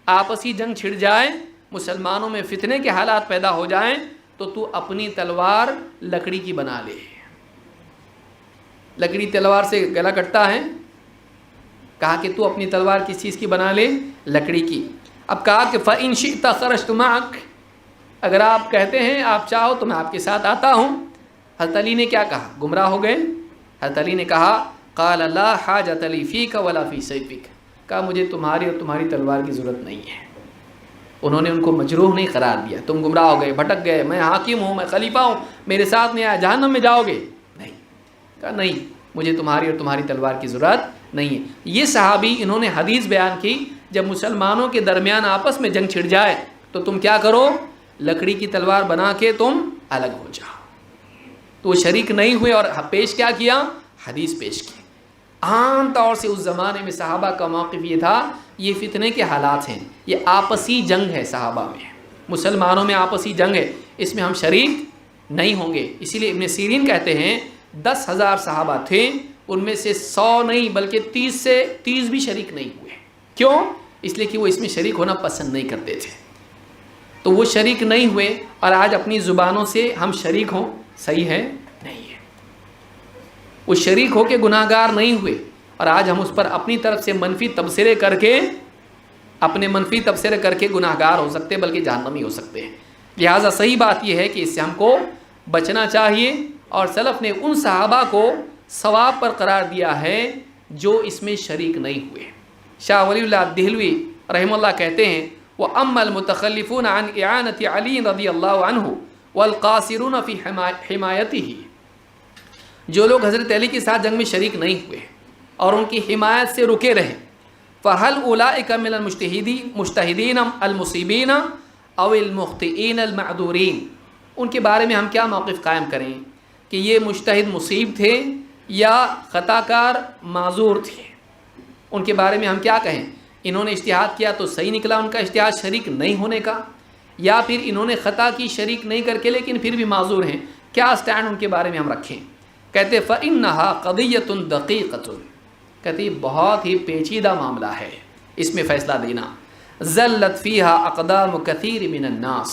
آپسی جنگ چھڑ جائے، مسلمانوں میں فتنے کے حالات پیدا ہو جائیں، تو اپنی تلوار لکڑی کی بنا لے. لکڑی تلوار سے گلا کٹتا ہے، کہا کہ تو اپنی تلوار کس چیز کی بنا لے؟ لکڑی کی. اب کہا کہ فَإِن شِئْتَ خَرَجْتُ مَعَكَ، اگر آپ کہتے ہیں آپ چاہو تو میں آپ کے ساتھ آتا ہوں. حضرت علی نے کیا کہا؟ گمراہ ہو گئے. حضرت علی نے کہا قال لا حاجۃ لی فیک ولا فی سیفک، کہا مجھے تمہاری اور تمہاری تلوار کی ضرورت نہیں ہے. انہوں نے ان کو مجروح نہیں قرار دیا، تم گمراہ ہو گئے، بھٹک گئے، میں حاکم ہوں، میں خلیفہ ہوں، میرے ساتھ نہیں آیا جہنم میں جاؤ گے. نہیں، کہا نہیں، مجھے تمہاری اور تمہاری تلوار کی ضرورت نہیں ہے. یہ صحابی انہوں نے حدیث بیان کی جب مسلمانوں کے درمیان آپس میں جنگ چھڑ جائے تو تم کیا کرو؟ لکڑی کی تلوار بنا کے تم الگ ہو جاؤ. تو وہ شریک نہیں ہوئے اور پیش کیا کیا؟ حدیث پیش کی. عام طور سے اس زمانے میں صحابہ کا موقف یہ تھا یہ فتنے کے حالات ہیں، یہ آپسی جنگ ہے، صحابہ میں مسلمانوں میں آپسی جنگ ہے، اس میں ہم شریک نہیں ہوں گے. اسی لیے ابن سیرین کہتے ہیں 10,000 صحابہ تھے، ان میں سے 100 نہیں بلکہ 30 بھی شریک نہیں ہوئے. کیوں؟ اس لیے کہ وہ اس میں شریک ہونا پسند نہیں کرتے تھے. تو وہ شریک نہیں ہوئے اور آج اپنی زبانوں سے ہم شریک ہوں، صحیح ہے؟ نہیں ہے۔ وہ شریک ہو کے گناہ گار نہیں ہوئے اور آج ہم اس پر اپنی طرف سے منفی تبصرے کر کے گناہ گار ہو سکتے بلکہ جہنمی ہو سکتے ہیں۔ لہٰذا صحیح بات یہ ہے کہ اس سے ہم کو بچنا چاہیے، اور سلف نے ان صحابہ کو ثواب پر قرار دیا ہے جو اس میں شریک نہیں ہوئے۔ شاہ ولی اللہ دہلوی رحمہ اللہ کہتے ہیں وَأَمَّا الْمُتَخَلِّفُونَ عَنْ إِعَانَةِ عَلِيٍّ رضی اللہ عنہ وَالْقَاصِرُونَ فِي حِمَایَتِهِ، جو لوگ حضرت علی کے ساتھ جنگ میں شریک نہیں ہوئے اور ان کی حمایت سے رکے رہے، فَهَلْ أُولَٰئِكَ مِنَ الْمُجْتَہِدِينَ الْمُصِيبِينَ أَوْ الْمُخْطِئِينَ الْمَعْذُورِينَ، ان کے بارے میں ہم کیا موقف قائم کریں کہ یہ مجتہد مصیب تھے یا خطا کار معذور تھے؟ ان کے بارے میں ہم کیا کہیں؟ انہوں نے اجتہاد کیا تو صحیح نکلا ان کا اجتہاد شریک نہیں ہونے کا، یا پھر انہوں نے خطا کی شریک نہیں کر کے لیکن پھر بھی معذور ہیں؟ کیا سٹینڈ ان کے بارے میں ہم رکھیں؟ کہتے فَإِنَّهَا قَضِيَّةٌ دَقِيقَةٌ، کہتے یہ بہت ہی پیچیدہ معاملہ ہے اس میں فیصلہ دینا۔ زلت فیہا اقدام کثیر من الناس،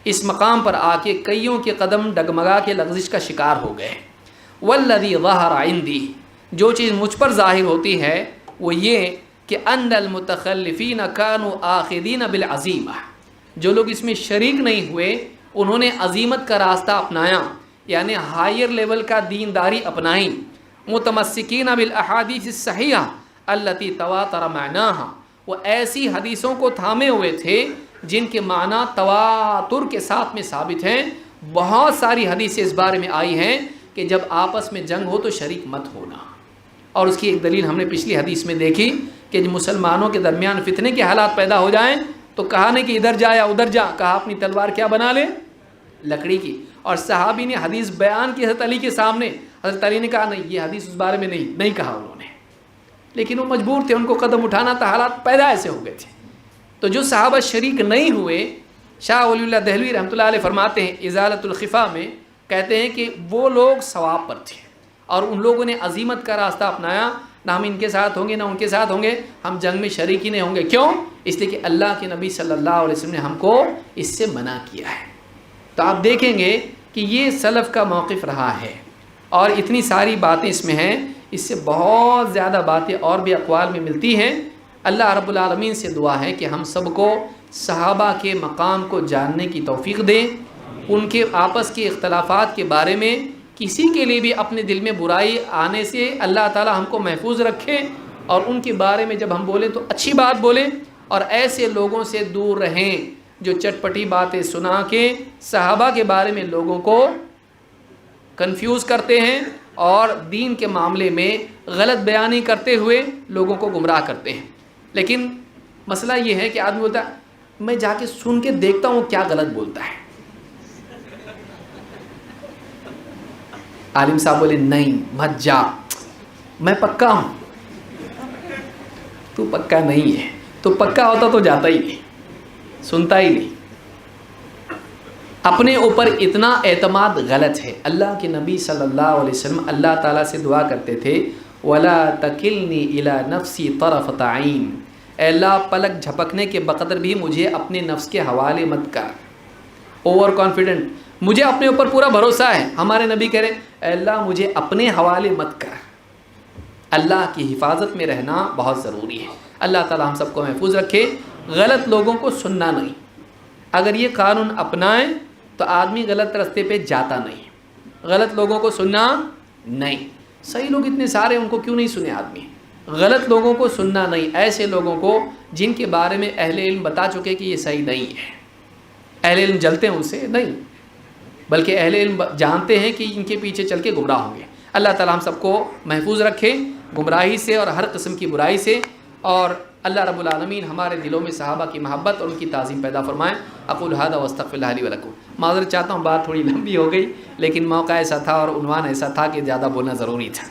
اس مقام پر آ کے کئیوں کے قدم ڈگمگا کے لغزش کا شکار ہو گئے۔ والذی ظہر عندی، جو چیز مجھ پر ظاہر ہوتی ہے وہ یہ کہ ان المتخلفین کانوا آخذین بالعزیمہ، جو لوگ اس میں شریک نہیں ہوئے انہوں نے عزیمت کا راستہ اپنایا، یعنی ہائر لیول کا دینداری اپنائی۔ متمسکین بالاحادیث الصحیحہ التی تواتر معناہا، وہ ایسی حدیثوں کو تھامے ہوئے تھے جن کے معنی تواتر کے ساتھ میں ثابت ہیں۔ بہت ساری حدیثیں اس بارے میں آئی ہیں کہ جب آپس میں جنگ ہو تو شریک مت ہونا، اور اس کی ایک دلیل ہم نے پچھلی حدیث میں دیکھی کہ جب مسلمانوں کے درمیان فتنے کے حالات پیدا ہو جائیں تو کہا نہیں کہ ادھر جا یا ادھر جا، کہا اپنی تلوار کیا بنا لے؟ لکڑی کی۔ اور صحابی نے حدیث بیان کی حضرت علی کے سامنے، حضرت علی نے کہا نہیں یہ حدیث اس بارے میں نہیں کہا انہوں نے، لیکن وہ مجبور تھے، ان کو قدم اٹھانا تھا، حالات پیدا ایسے ہو گئے تھے۔ تو جو صحابہ شریک نہیں ہوئے، شاہ ولی اللہ دہلوی رحمۃ اللہ علیہ فرماتے ہیں ازالۃ الخفا میں، کہتے ہیں کہ وہ لوگ ثواب پر تھے اور ان لوگوں نے عزیمت کا راستہ اپنایا، نہ ہم ان کے ساتھ ہوں گے نہ ان کے ساتھ ہوں گے، ہم جنگ میں شریک ہی نہیں ہوں گے۔ کیوں؟ اس لیے کہ اللہ کے نبی صلی اللہ علیہ وسلم نے ہم کو اس سے منع کیا ہے۔ تو آپ دیکھیں گے کہ یہ سلف کا موقف رہا ہے، اور اتنی ساری باتیں اس میں ہیں، اس سے بہت زیادہ باتیں اور بھی اقوال میں ملتی ہیں۔ اللہ رب العالمین سے دعا ہے کہ ہم سب کو صحابہ کے مقام کو جاننے کی توفیق دے، ان کے آپس کے اختلافات کے بارے میں کسی کے لیے بھی اپنے دل میں برائی آنے سے اللہ تعالی ہم کو محفوظ رکھے، اور ان کے بارے میں جب ہم بولیں تو اچھی بات بولیں، اور ایسے لوگوں سے دور رہیں جو چٹپٹی باتیں سنا کے صحابہ کے بارے میں لوگوں کو کنفیوز کرتے ہیں اور دین کے معاملے میں غلط بیانی کرتے ہوئے لوگوں کو گمراہ کرتے ہیں۔ لیکن مسئلہ یہ ہے کہ آدمی بولتا ہے میں جا کے سن کے دیکھتا ہوں کیا غلط بولتا ہے۔ عالم صاحب بولے نہیں مت جا، میں پکا ہوں۔ تو پکا نہیں ہے، تو پکا ہوتا تو جاتا ہی نہیں، سنتا ہی نہیں۔ اپنے اوپر اتنا اعتماد غلط ہے۔ اللہ کے نبی صلی اللہ علیہ وسلم اللہ تعالیٰ سے دعا کرتے تھے وَلَا تَكِلْنِي إِلَى نَفْسِي طَرَفَةَ عَيْنٍ، اے اللہ پلک جھپکنے کے بقدر بھی مجھے اپنے نفس کے حوالے مت کر۔ اوور کانفیڈنٹ، مجھے اپنے اوپر پورا بھروسہ ہے، ہمارے نبی کہہ رہے اے اللہ مجھے اپنے حوالے مت کر۔ اللہ کی حفاظت میں رہنا بہت ضروری ہے۔ اللہ تعالیٰ ہم سب کو محفوظ رکھے، غلط لوگوں کو سننا نہیں۔ اگر یہ قانون اپنائیں تو آدمی غلط راستے پہ جاتا نہیں، غلط لوگوں کو سننا نہیں۔ صحیح لوگ اتنے سارے، ان کو کیوں نہیں سنے آدمی؟ غلط لوگوں کو سننا نہیں، ایسے لوگوں کو جن کے بارے میں اہل علم بتا چکے کہ یہ صحیح نہیں ہے۔ اہل علم جلتے ہیں ان سے نہیں، بلکہ اہل علم جانتے ہیں کہ ان کے پیچھے چل کے گمراہ ہوں گے۔ اللہ تعالیٰ ہم سب کو محفوظ رکھے گمراہی سے اور ہر قسم کی برائی سے، اور اللہ رب العالمین ہمارے دلوں میں صحابہ کی محبت اور ان کی تعظیم پیدا فرمائیں۔ اقول ھذا واستغفر اللہ لی ولکم۔ معذرت چاہتا ہوں بات تھوڑی لمبی ہو گئی، لیکن موقع ایسا تھا اور عنوان ایسا تھا کہ زیادہ بولنا ضروری تھا۔